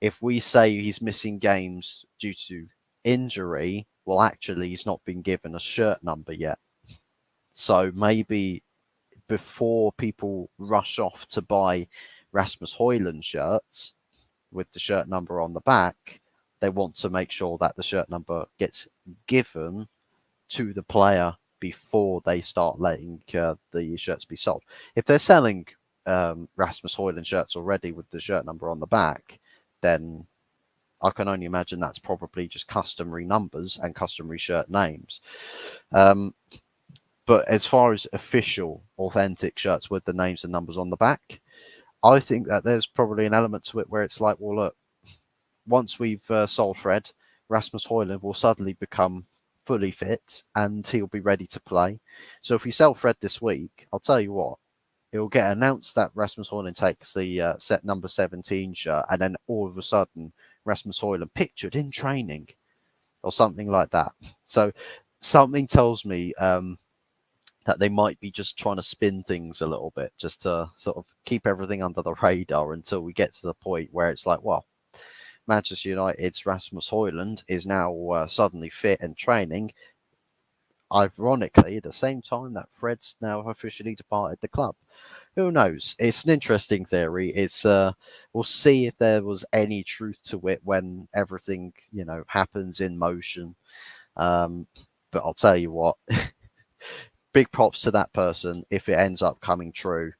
if we say he's missing games due to injury, well, actually he's not been given a shirt number yet. So maybe before people rush off to buy Rasmus Højlund shirts with the shirt number on the back, they want to make sure that the shirt number gets given to the player before they start letting the shirts be sold. If they're selling Rasmus Højlund shirts already with the shirt number on the back, then I can only imagine that's probably just customary numbers and customary shirt names. But as far as official, authentic shirts with the names and numbers on the back, I think that there's probably an element to it where it's like, well, look, once we've sold Fred, Rasmus Højlund will suddenly become fully fit and he'll be ready to play. So if we sell Fred this week, I'll tell you what, it will get announced that Rasmus Højlund takes the set number 17 shirt, and then all of a sudden Rasmus Højlund pictured in training or something like that. So something tells me that they might be just trying to spin things a little bit, just to sort of keep everything under the radar until we get to the point where it's like, well, Manchester United's Rasmus Højlund is now suddenly fit and training. Ironically, at the same time that Fred's now officially departed the club. Who knows? It's an interesting theory. It's we'll see if there was any truth to it when everything happens in motion. But I'll tell you what. Big props to that person if it ends up coming true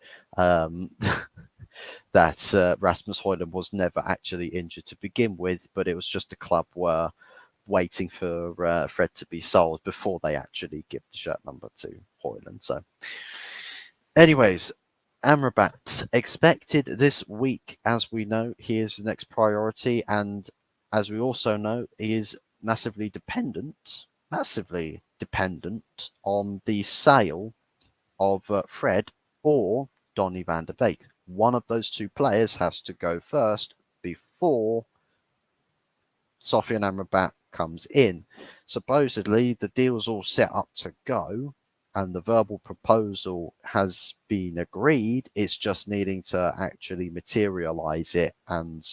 that Rasmus Højlund was never actually injured to begin with, but it was just the club were waiting for Fred to be sold before they actually give the shirt number to Højlund. So anyways, Amrabat expected this week. As we know, he is the next priority, and as we also know, he is massively dependent on the sale of Fred or Donny van de Beek. One of those two players has to go first before Sofyan Amrabat comes in. Supposedly, the deal's all set up to go and the verbal proposal has been agreed. It's just needing to actually materialize it and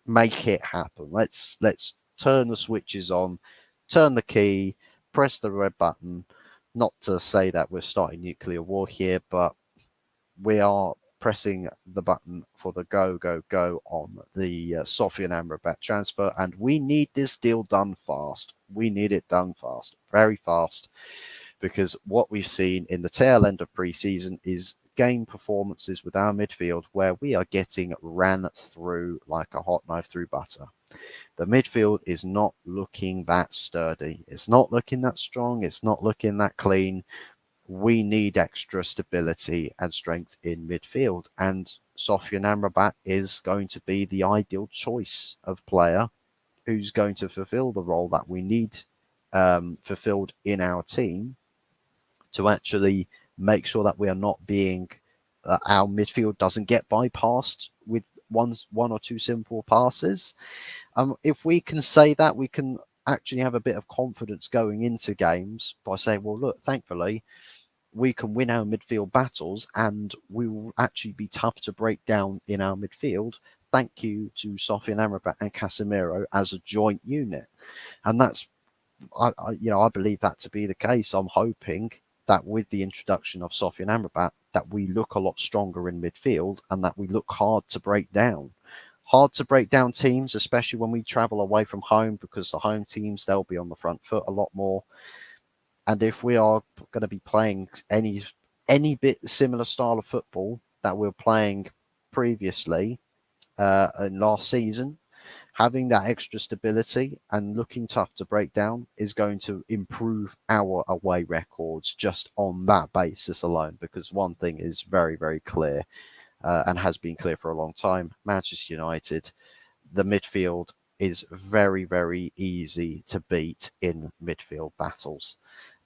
make it happen. Let's turn the switches on, turn the key, press the red button. Not to say that we're starting nuclear war here, but we are pressing the button for the go on the Sofyan Amrabat transfer, and we need this deal done fast. We need it done fast, very fast, because what we've seen in the tail end of pre-season is game performances with our midfield where we are getting ran through like a hot knife through butter. The midfield is not looking that sturdy. It's not looking that strong. It's not looking that clean. We need extra stability and strength in midfield. And Sofyan Amrabat is going to be the ideal choice of player who's going to fulfill the role that we need fulfilled in our team to actually make sure that we are not being, our midfield doesn't get bypassed with one or two simple passes. If we can say that, we can actually have a bit of confidence going into games by saying, well, look, thankfully, we can win our midfield battles and we will actually be tough to break down in our midfield. Thank you to Sofyan Amrabat and Casemiro as a joint unit. And that's, I believe that to be the case. I'm hoping that with the introduction of Sofyan Amrabat, that we look a lot stronger in midfield and that we look hard to break down. Hard to break down teams, especially when we travel away from home, because the home teams, they'll be on the front foot a lot more. And if we are going to be playing any bit similar style of football that we were playing previously in last season, having that extra stability and looking tough to break down is going to improve our away records just on that basis alone. Because one thing is very, very clear, and has been clear for a long time: Manchester United, the midfield is very, very easy to beat in midfield battles.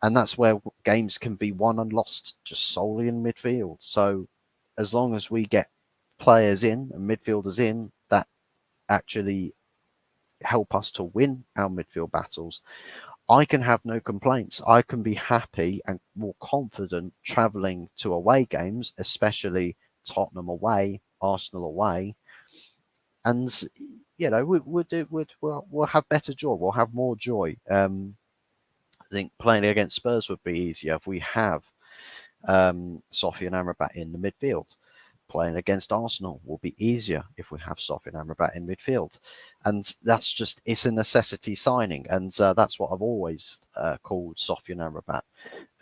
And that's where games can be won and lost just solely in midfield. So as long as we get players in and midfielders in that actually help us to win our midfield battles, I can have no complaints. I can be happy and more confident travelling to away games, especially Tottenham away, Arsenal away, and we'll have better joy. We'll have more joy. I think playing against Spurs would be easier if we have Sofian Amrabat in the midfield. Playing against Arsenal will be easier if we have Sofian Amrabat in midfield. And it's a necessity signing. And that's what I've always called Sofian Amrabat.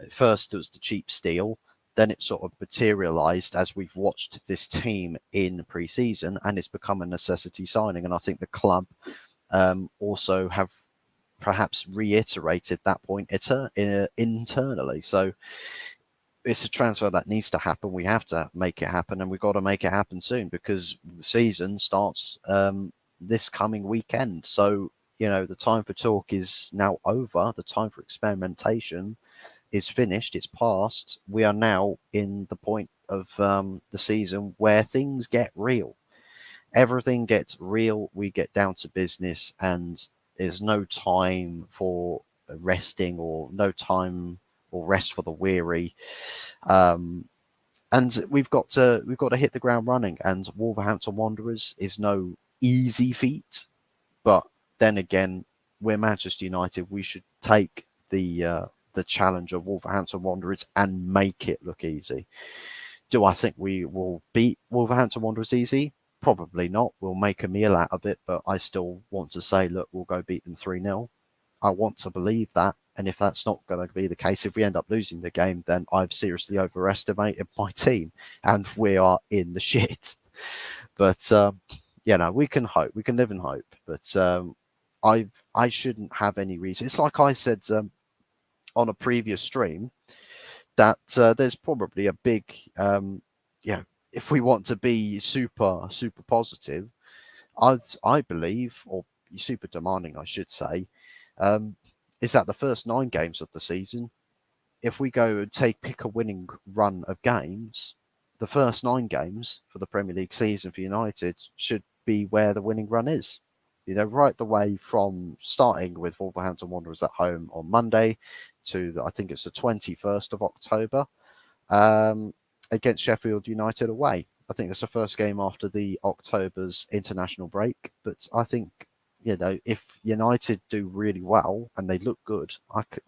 At first, it was the cheap steal. Then it sort of materialised as we've watched this team in pre-season, and it's become a necessity signing. And I think the club also have perhaps reiterated that point internally. So it's a transfer that needs to happen. We have to make it happen, and we've got to make it happen soon because the season starts this coming weekend. So, the time for talk is now over. The time for experimentation is finished. It's past. We are now in the point of the season where things get real. Everything gets real. We get down to business, and there's no time for resting or no time or rest for the weary. And we've got to hit the ground running. And Wolverhampton Wanderers is no easy feat, but then again, we're Manchester United. We should take the challenge of Wolverhampton Wanderers and make it look easy. Do I think we will beat Wolverhampton Wanderers easy? Probably not. We'll make a meal out of it, but I still want to say, look, we'll go beat them 3-0. I want to believe that. And if that's not going to be the case, if we end up losing the game, then I've seriously overestimated my team and we are in the shit. But, we can hope. We can live in hope. But I shouldn't have any reason. It's like I said on a previous stream that there's probably a big, if we want to be super, super positive, I believe, or super demanding, I should say, is that the first 9 games of the season, if we go and pick a winning run of games, the first 9 games for the Premier League season for United should be where the winning run is. Right the way from starting with Wolverhampton Wanderers at home on Monday to, I think it's the 21st of October, against Sheffield United away. I think it's the first game after the October's international break. But I think, if United do really well and they look good,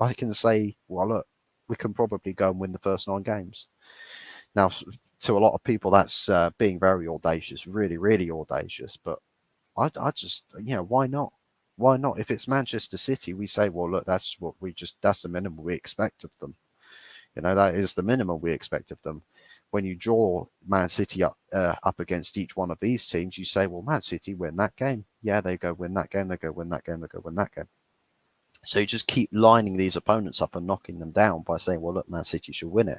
I can say, well, look, we can probably go and win the first 9 games. Now, to a lot of people, that's being very audacious, really, really audacious. But I just, why not? Why not? If it's Manchester City, we say, well, look, that's the minimum we expect of them. That is the minimum we expect of them. When you draw Man City up against each one of these teams, you say, well, Man City win that game. Yeah, they go win that game. They go win that game. They go win that game. So you just keep lining these opponents up and knocking them down by saying, well, look, Man City should win it.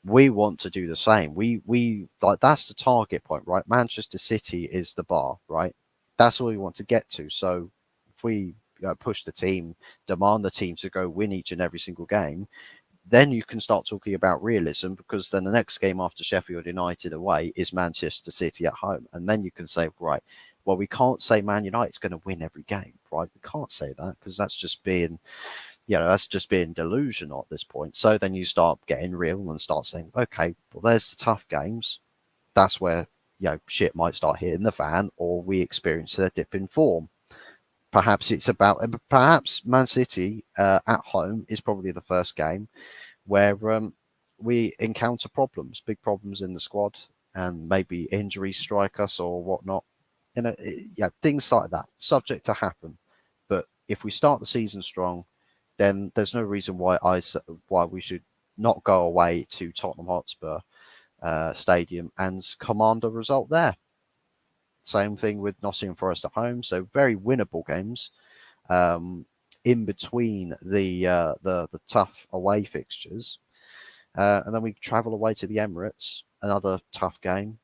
We want to do the same. We like, that's the target point, right? Manchester City is the bar, right? That's what we want to get to. So if we push the team, demand the team to go win each and every single game, then you can start talking about realism, because then the next game after Sheffield United away is Manchester City at home. And then you can say, right, well, we can't say Man United's going to win every game, right? We can't say that, because that's just being delusional at this point. So then you start getting real and start saying, okay, well, there's the tough games. That's where, shit might start hitting the fan, or we experience a dip in form. Perhaps Man City at home is probably the first game where we encounter big problems in the squad, and maybe injuries strike us or whatnot. Things like that, subject to happen. But if we start the season strong, then there's no reason why we should not go away to Tottenham Hotspur Stadium and command a result there. Same thing with Nottingham Forest at home. So very winnable games in between the tough away fixtures. And then we travel away to the Emirates, another tough game.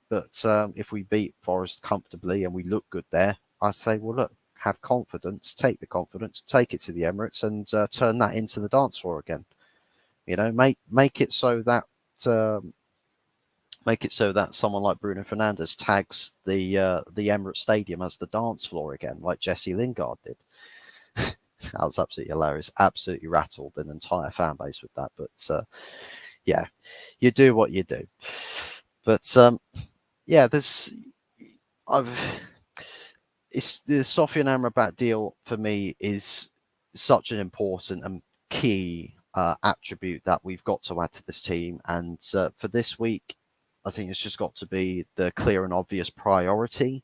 But if we beat Forest comfortably and we look good there, I say, well, look, have confidence, take the confidence, take it to the Emirates, and turn that into the dance floor again. You know, make it so that someone like Bruno Fernandes tags the Emirates Stadium as the dance floor again, like Jesse Lingard did. That was absolutely hilarious. Absolutely rattled an entire fan base with that. But yeah, you do what you do. But yeah, it's the Sofian Amrabat deal for me is such an important and key attribute that we've got to add to this team. And for this week, I think it's just got to be the clear and obvious priority.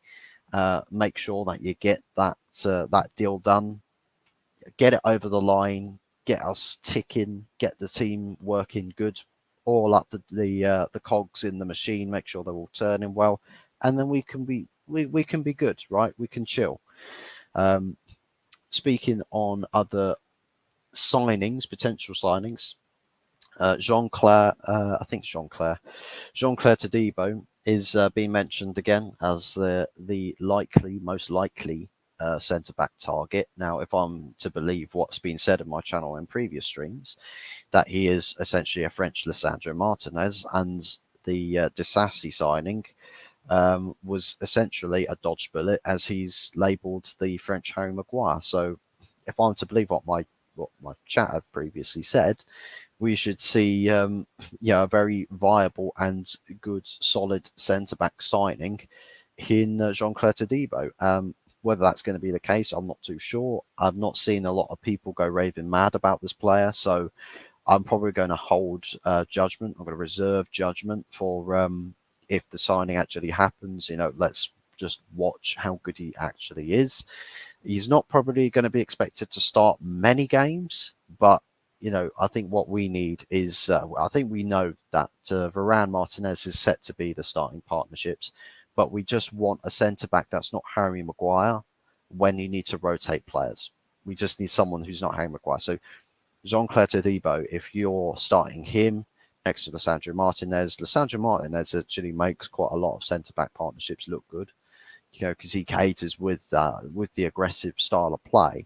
Make sure that you get that deal done, get it over the line, get us ticking, get the team working good, all up the cogs in the machine, make sure they're all turning well, and then we can be good, right? We can chill. Speaking on other signings, potential signings, Jean-Claire Todibo is being mentioned again as the most likely centre-back target. Now, if I'm to believe what's been said in my channel in previous streams, that he is essentially a French Lisandro Martinez, and the Disasi signing was essentially a dodge bullet, as he's labelled the French Harry Maguire. So, if I'm to believe what my chat had previously said, we should see a very viable and good, solid centre-back signing in Jean-Claire Todibo. Whether that's going to be the case, I'm not too sure. I've not seen a lot of people go raving mad about this player, so I'm probably going to hold judgment. I'm going to reserve judgment for if the signing actually happens. Let's just watch how good he actually is. He's not probably going to be expected to start many games, but I think what we need is, I think we know that Varane Martinez is set to be the starting partnerships, but we just want a centre-back that's not Harry Maguire when you need to rotate players. We just need someone who's not Harry Maguire. So Jean-Claire Todibo, if you're starting him next to Lisandro Martinez actually makes quite a lot of centre-back partnerships look good, because he caters with the aggressive style of play.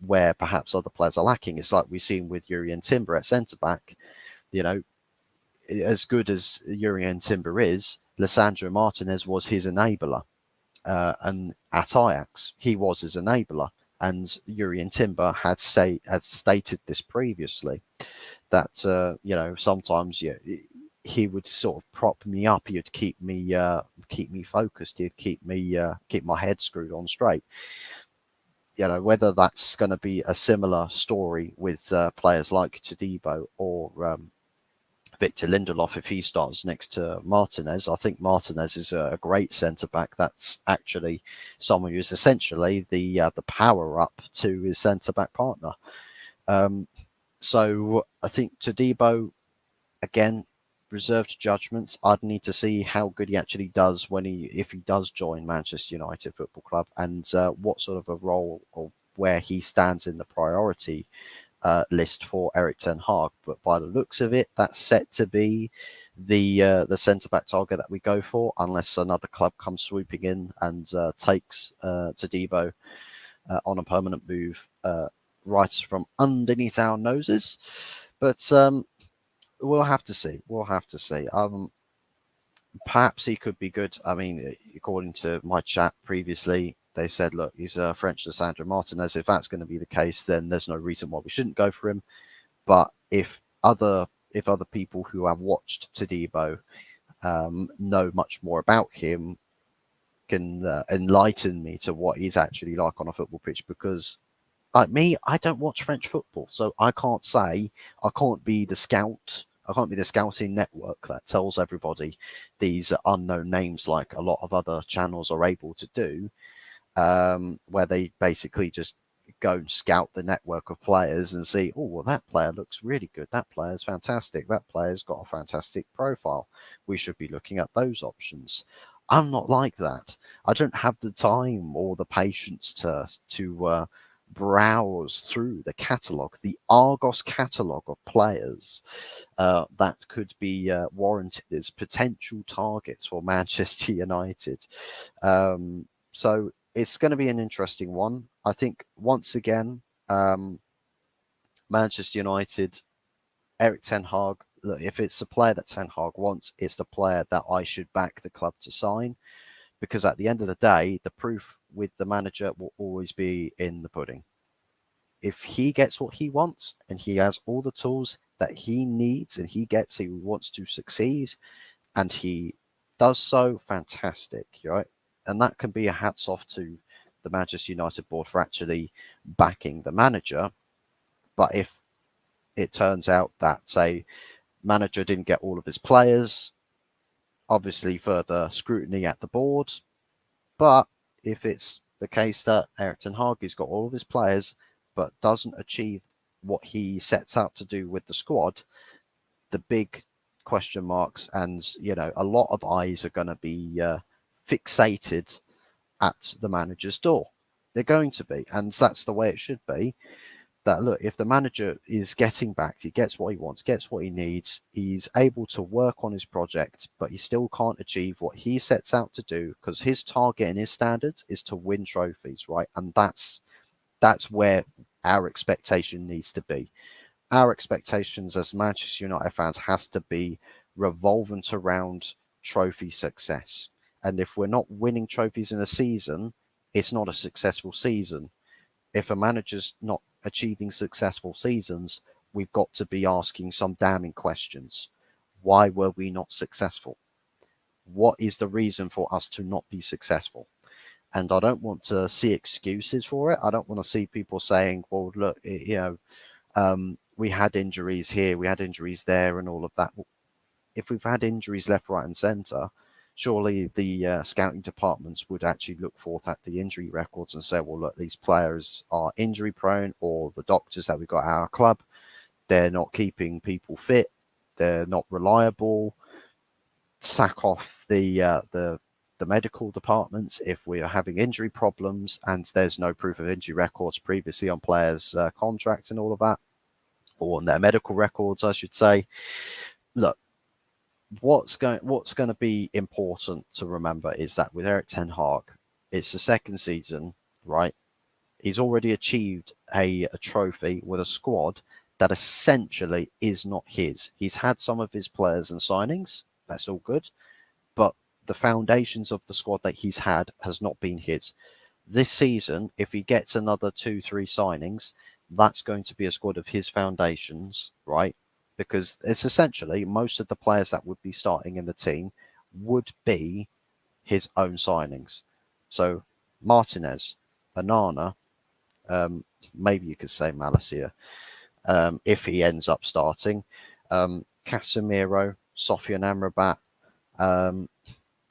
Where perhaps other players are lacking. It's like we've seen with Jurrien Timber at centre-back. As good as Jurrien Timber is, Lisandro Martinez was his enabler. And at Ajax, he was his enabler. And Jurrien Timber had stated this previously, that, sometimes he would sort of prop me up. He'd keep me focused. He'd keep my head screwed on straight. Whether that's going to be a similar story with players like Todibo or Victor Lindelof if he starts next to Martinez. I think Martinez is a great centre-back. That's actually someone who's essentially the power-up to his centre-back partner. So I think Todibo, again, reserved judgments. I'd need to see how good he actually does if he does join Manchester United Football Club, and what sort of a role or where he stands in the priority list for Eric Ten Hag. But by the looks of it, that's set to be the centre-back target that we go for, unless another club comes swooping in and takes Todibo on a permanent move right from underneath our noses. But we'll have to see. Perhaps he could be good. I mean, according to my chat previously, they said, look, he's a French Lisandro Martinez. If that's going to be the case, then there's no reason why we shouldn't go for him. But if other people who have watched Todibo know much more about him, can enlighten me to what he's actually like on a football pitch, because like me, I don't watch French football, so I can't be the scout. I can't be the scouting network that tells everybody these unknown names like a lot of other channels are able to do, where they basically just go and scout the network of players and see, oh, well, that player looks really good. That player's fantastic. That player's got a fantastic profile. We should be looking at those options. I'm not like that. I don't have the time or the patience to browse through the catalogue, the Argos catalogue of players that could be warranted as potential targets for Manchester United. So it's going to be an interesting one. I think once again, Manchester United, Eric Ten Hag. Look, if it's a player that Ten Hag wants, it's the player that I should back the club to sign, because at the end of the day, the proof with the manager will always be in the pudding. If he gets what he wants and he has all the tools that he needs and he wants to succeed and he does so, fantastic, right? And that can be a hats off to the Manchester United board for actually backing the manager. But if it turns out that, say, manager didn't get all of his players, obviously further scrutiny at the board. But if it's the case that Eric Ten Hag has got all of his players but doesn't achieve what he sets out to do with the squad, the big question marks and a lot of eyes are going to be fixated at the manager's door. They're going to be, and that's the way it should be. That look, if the manager is getting backed, he gets what he wants, gets what he needs, he's able to work on his project, but he still can't achieve what he sets out to do because his target and his standards is to win trophies, right? And that's where our expectation needs to be. Our expectations as Manchester United fans has to be revolvent around trophy success. And if we're not winning trophies in a season, it's not a successful season. If a manager's not achieving successful seasons, we've got to be asking some damning questions. Why were we not successful? What is the reason for us to not be successful? And I don't want to see excuses for it. I don't want to see people saying, well, look, we had injuries here, we had injuries there, and all of that. If we've had injuries left, right, and centre, surely the scouting departments would actually look forth at the injury records and say, well, look, these players are injury prone, or the doctors that we've got at our club, they're not keeping people fit, they're not reliable. Sack off the medical departments if we are having injury problems and there's no proof of injury records previously on players' contracts and all of that, or on their medical records, I should say. Look, what's going to be important to remember is that with Eric Ten Hag, it's the second season, right? He's already achieved a trophy with a squad that essentially is not his. He's had some of his players and signings, that's all good, but the foundations of the squad that he's had has not been his. This season, if he gets another 2-3 signings, that's going to be a squad of his foundations, right? Because it's essentially most of the players that would be starting in the team would be his own signings. So Martinez, Anana, maybe you could say Malacia, if he ends up starting, Casemiro, Sofian Amrabat,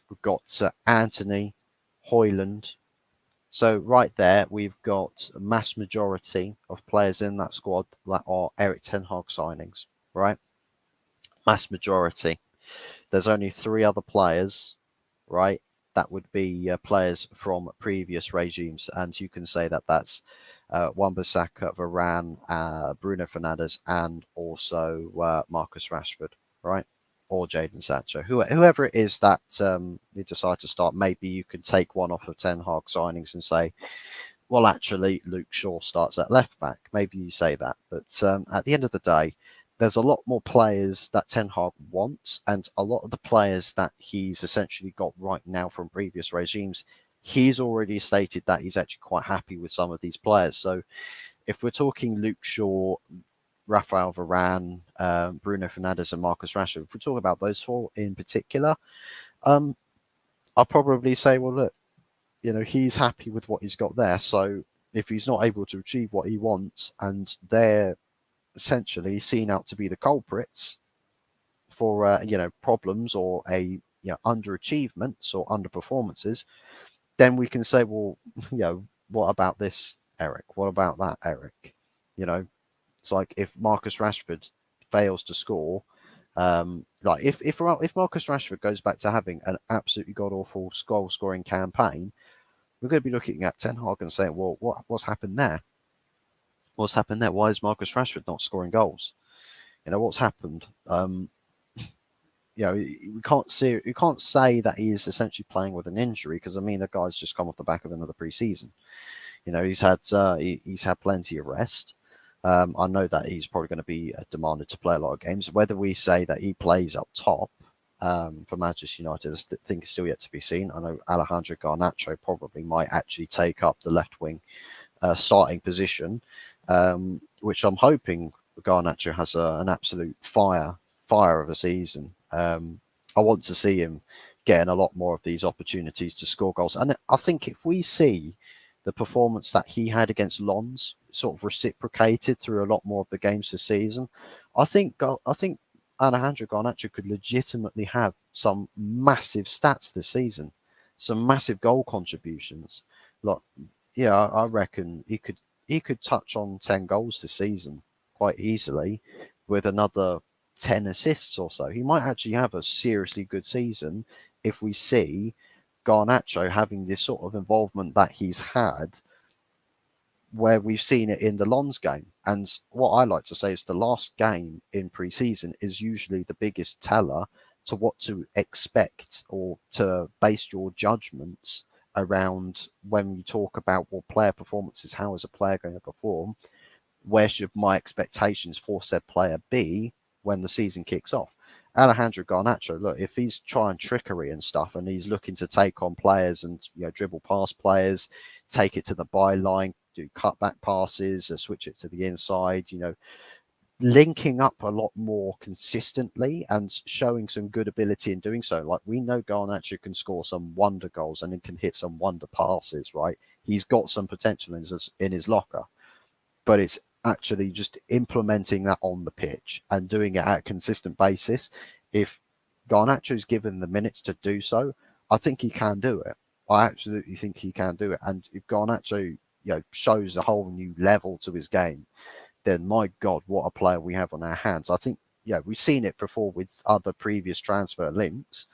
we've got Anthony, Hoyland. So right there, we've got a mass majority of players in that squad that are Eric Ten Hag signings, right? Mass majority. There's only 3 other players, right? That would be players from previous regimes, and you can say that that's Wan-Bissaka, Varane, Bruno Fernandes, and also Marcus Rashford, right? Or Jadon Sancho, whoever it is that you decide to start. Maybe you could take one off of Ten Hag signings and say, well, actually, Luke Shaw starts at left back. Maybe you say that. But at the end of the day, there's a lot more players that Ten Hag wants, and a lot of the players that he's essentially got right now from previous regimes, he's already stated that he's actually quite happy with some of these players. So if we're talking Luke Shaw, Rafael Varane, Bruno Fernandes, and Marcus Rashford, if we talk about those 4 in particular, I'll probably say, well, look, he's happy with what he's got there. So if he's not able to achieve what he wants and they're essentially seen out to be the culprits for, problems or underachievements or underperformances, then we can say, well, what about this, Eric? What about that, Eric? It's like if Marcus Rashford fails to score Like if Marcus Rashford goes back to having an absolutely god awful goal scoring campaign, we're going to be looking at Ten Hag and saying, well, what's happened there? What's happened there? Why is Marcus Rashford not scoring goals? What's happened? We can't say that he is essentially playing with an injury, because I mean the guy's just come off the back of another pre-season. He's had plenty of rest. I know that he's probably going to be demanded to play a lot of games. Whether we say that he plays up top for Manchester United, I think is still yet to be seen. I know Alejandro Garnacho probably might actually take up the left wing starting position, which I'm hoping Garnacho has an absolute fire of a season. I want to see him getting a lot more of these opportunities to score goals. And I think if we see the performance that he had against Lens sort of reciprocated through a lot more of the games this season, I think Alejandro Garnacho could legitimately have some massive stats this season, some massive goal contributions. Like, yeah, I reckon he could touch on 10 goals this season quite easily, with another 10 assists or so. He might actually have a seriously good season if we see Garnacho having this sort of involvement that he's had, where we've seen it in the Lens game. And what I like to say is the last game in pre-season is usually the biggest teller to what to expect, or to base your judgments around when you talk about, well, player performances, how is a player going to perform? Where should my expectations for said player be when the season kicks off? Alejandro Garnacho, look, if he's trying trickery and stuff, and he's looking to take on players and dribble past players, take it to the byline, do cutback passes, switch it to the inside, linking up a lot more consistently and showing some good ability in doing so. Like, we know Garnacho can score some wonder goals and he can hit some wonder passes, right? He's got some potential in his locker, but it's actually just implementing that on the pitch and doing it at a consistent basis. If Garnacho's given the minutes to do so, I think he can do it. I absolutely think he can do it. And if Garnacho shows a whole new level to his game, then my God, what a player we have on our hands. I think, we've seen it before with other previous transfer links.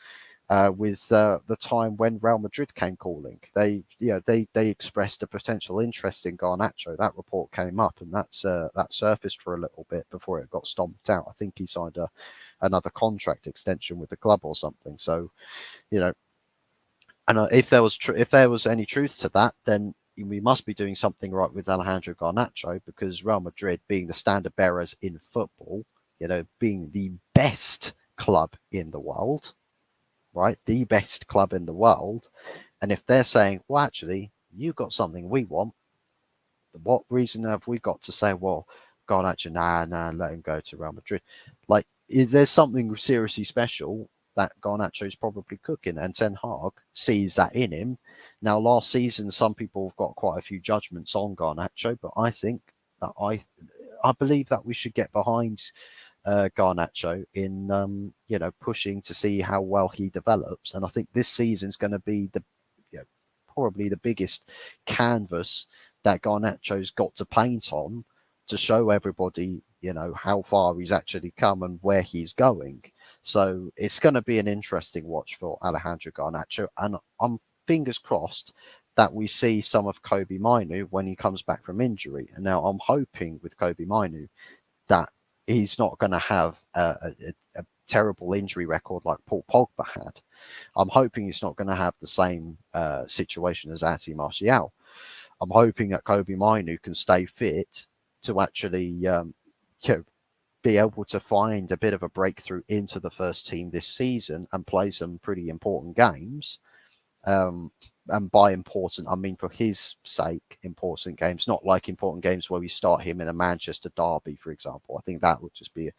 With the time when Real Madrid came calling, they expressed a potential interest in Garnacho. That report came up, and that surfaced for a little bit before it got stomped out. I think he signed another contract extension with the club or something. So, and if there was any truth to that, then we must be doing something right with Alejandro Garnacho, because Real Madrid, being the standard bearers in football, being the best club in the world, right? The best club in the world. And if they're saying, well, actually, you got something we want, what reason have we got to say, well, Garnacho, nah, let him go to Real Madrid? Like, is there something seriously special that Garnacho's probably cooking, and Ten Hag sees that in him? Now, last season, some people have got quite a few judgments on Garnacho, but I think that I believe that we should get behind Garnacho in pushing to see how well he develops. And I think this season's going to be probably the biggest canvas that Garnacho's got to paint on, to show everybody how far he's actually come and where he's going. So it's going to be an interesting watch for Alejandro Garnacho, and I'm fingers crossed that we see some of Kobbie Mainoo when he comes back from injury. And now I'm hoping with Kobbie Mainoo that he's not going to have a terrible injury record like Paul Pogba had. I'm hoping he's not going to have the same situation as Ati Martial. I'm hoping that Kobbie Mainoo can stay fit to actually be able to find a bit of a breakthrough into the first team this season and play some pretty important games. And by important, I mean for his sake, important games, not like important games where we start him in a Manchester derby, for example. I think that would just be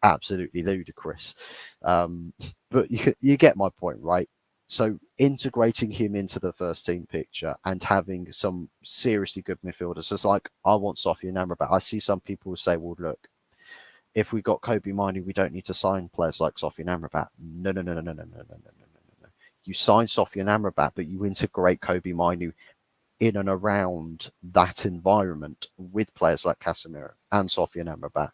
absolutely ludicrous. But you get my point, right? So integrating him into the first team picture and having some seriously good midfielders. It's like, I want Sofiane Amrabat. I see some people say, well, look, if we got Kobbie Mainoo, we don't need to sign players like Sofiane Amrabat. No. You sign Sofiane Amrabat, but you integrate Kobbie Mainoo in and around that environment with players like Casemiro and Sofiane Amrabat,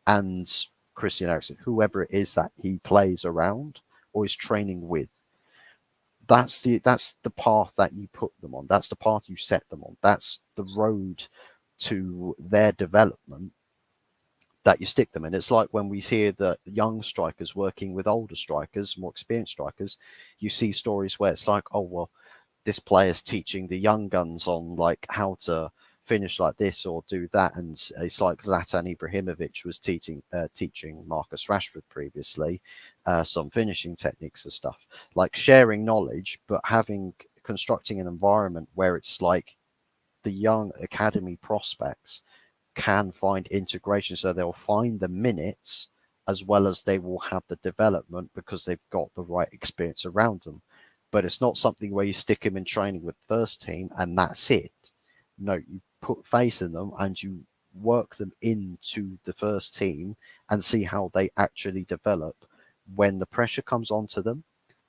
and Christian Eriksen, whoever it is that he plays around or is training with. That's the path that you put them on. That's the path you set them on. That's the road to their development that you stick them in. It's like when we hear the young strikers working with older strikers, more experienced strikers, you see stories where it's like, oh, well, this player's teaching the young guns on like how to finish like this or do that. And it's like Zlatan Ibrahimovic was teaching Marcus Rashford previously some finishing techniques and stuff, like sharing knowledge, but constructing an environment where it's like the young academy prospects can find integration, so they'll find the minutes as well as they will have the development because they've got the right experience around them. But it's not something where you stick them in training with first team and that's it. No, you put faith in them and you work them into the first team and see how they actually develop when the pressure comes onto them,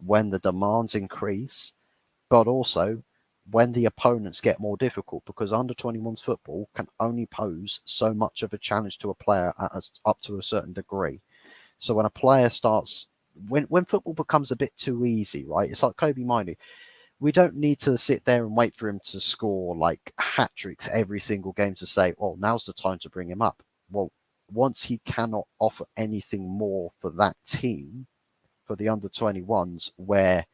when the demands increase, but also when the opponents get more difficult, because under 21s football can only pose so much of a challenge to a player up to a certain degree. So when a player starts, when football becomes a bit too easy, right? It's like Kobe Mainoo. We don't need to sit there and wait for him to score like hat tricks every single game to say, well, now's the time to bring him up. Well, once he cannot offer anything more for that team, for the under 21s, where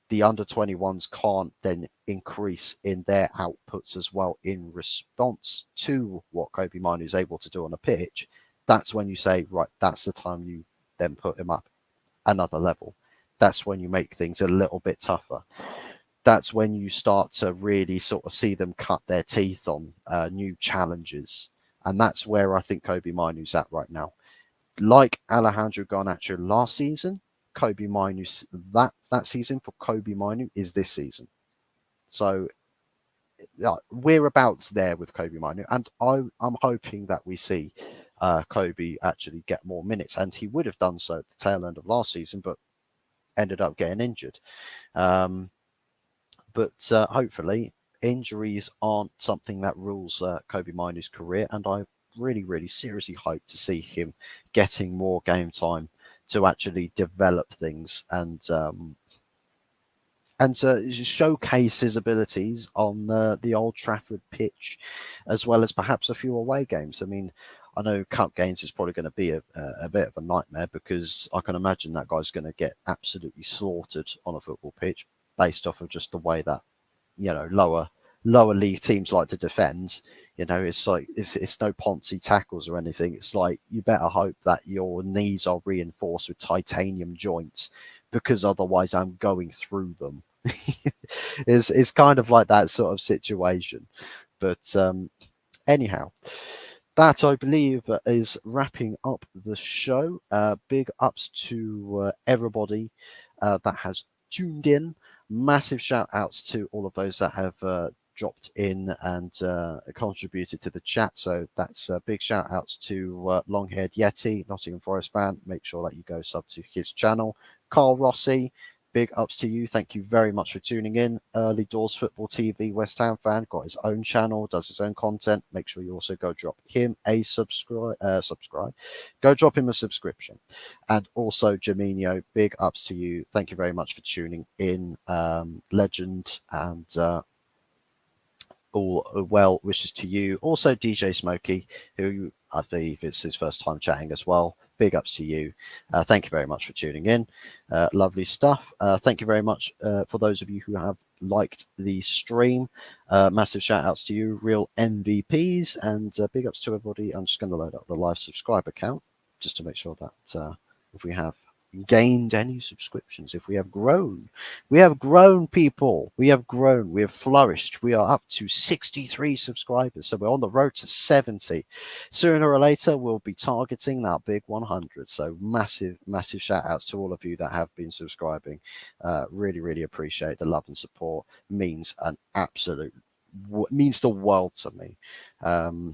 the under 21s can't then increase in their outputs as well in response to what Kobe Mainoo is able to do on a pitch, that's when you say, right, that's the time you then put him up another level. That's when you make things a little bit tougher. That's when you start to really sort of see them cut their teeth on new challenges. And that's where I think Kobe Mainoo's at right now. Like Alejandro Garnacho last season, Kobe Mainoo, that season for Kobe Mainoo is this season. So we're about there with Kobe Mainoo, and I'm hoping that we see Kobe actually get more minutes, and he would have done so at the tail end of last season, but ended up getting injured. But hopefully injuries aren't something that rules Kobe Mainoo's career, and I really, really seriously hope to see him getting more game time to actually develop things and showcase his abilities on the Old Trafford pitch, as well as perhaps a few away games. I mean, I know cup games is probably going to be a bit of a nightmare, because I can imagine that guy's going to get absolutely slaughtered on a football pitch based off of just the way that, you know, lower league teams like to defend. You know, it's like it's no Ponzi tackles or anything. It's like you better hope that your knees are reinforced with titanium joints, because otherwise I'm going through them. It's kind of like that sort of situation. But anyhow, that I believe is wrapping up the show. Big ups to everybody that has tuned in. Massive shout outs to all of those that have dropped in and contributed to the chat. So that's big shout outs to Long Haired Yeti, Nottingham Forest fan. Make sure that you go sub to his channel. Carl Rossi, big ups to you. Thank you very much for tuning in. Early Doors Football TV, West Ham fan, got his own channel, does his own content. Make sure you also go drop him a subscribe. Go drop him a subscription. And also Jaminho, big ups to you. Thank you very much for tuning in. Legend, and all well wishes to you. Also DJ Smokey, who I believe it's his first time chatting as well. Big ups to you. Thank you very much for tuning in. Lovely stuff. Thank you very much for those of you who have liked the stream. Massive shout outs to you, real MVPs, and big ups to everybody. I'm just going to load up the live subscriber count just to make sure that if we have gained any subscriptions, if we have grown, people, we have grown, we have flourished. We are up to 63 subscribers, so we're on the road to 70. Sooner or later we'll be targeting that big 100. So massive shout outs to all of you that have been subscribing. Really appreciate the love and support. Means the world to me.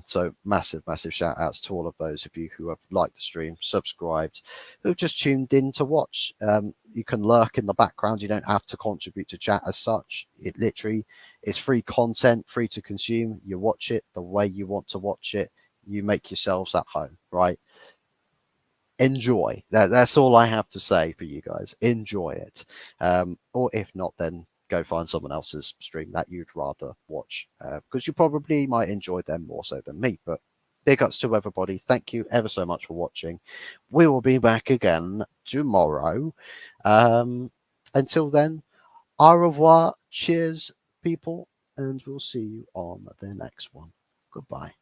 So massive shout outs to all of those of you who have liked the stream, subscribed, who've just tuned in to watch. You can lurk in the background. You don't have to contribute to chat as such. It literally is free content, free to consume. You watch it the way you want to watch it. You make yourselves at home, right? enjoy. That's all I have to say for you guys. Enjoy it. Or if not, then go find someone else's stream that you'd rather watch, because you probably might enjoy them more so than me. But big ups to everybody. Thank you ever so much for watching. We will be back again tomorrow. Until then, au revoir. Cheers, people. And we'll see you on the next one. Goodbye.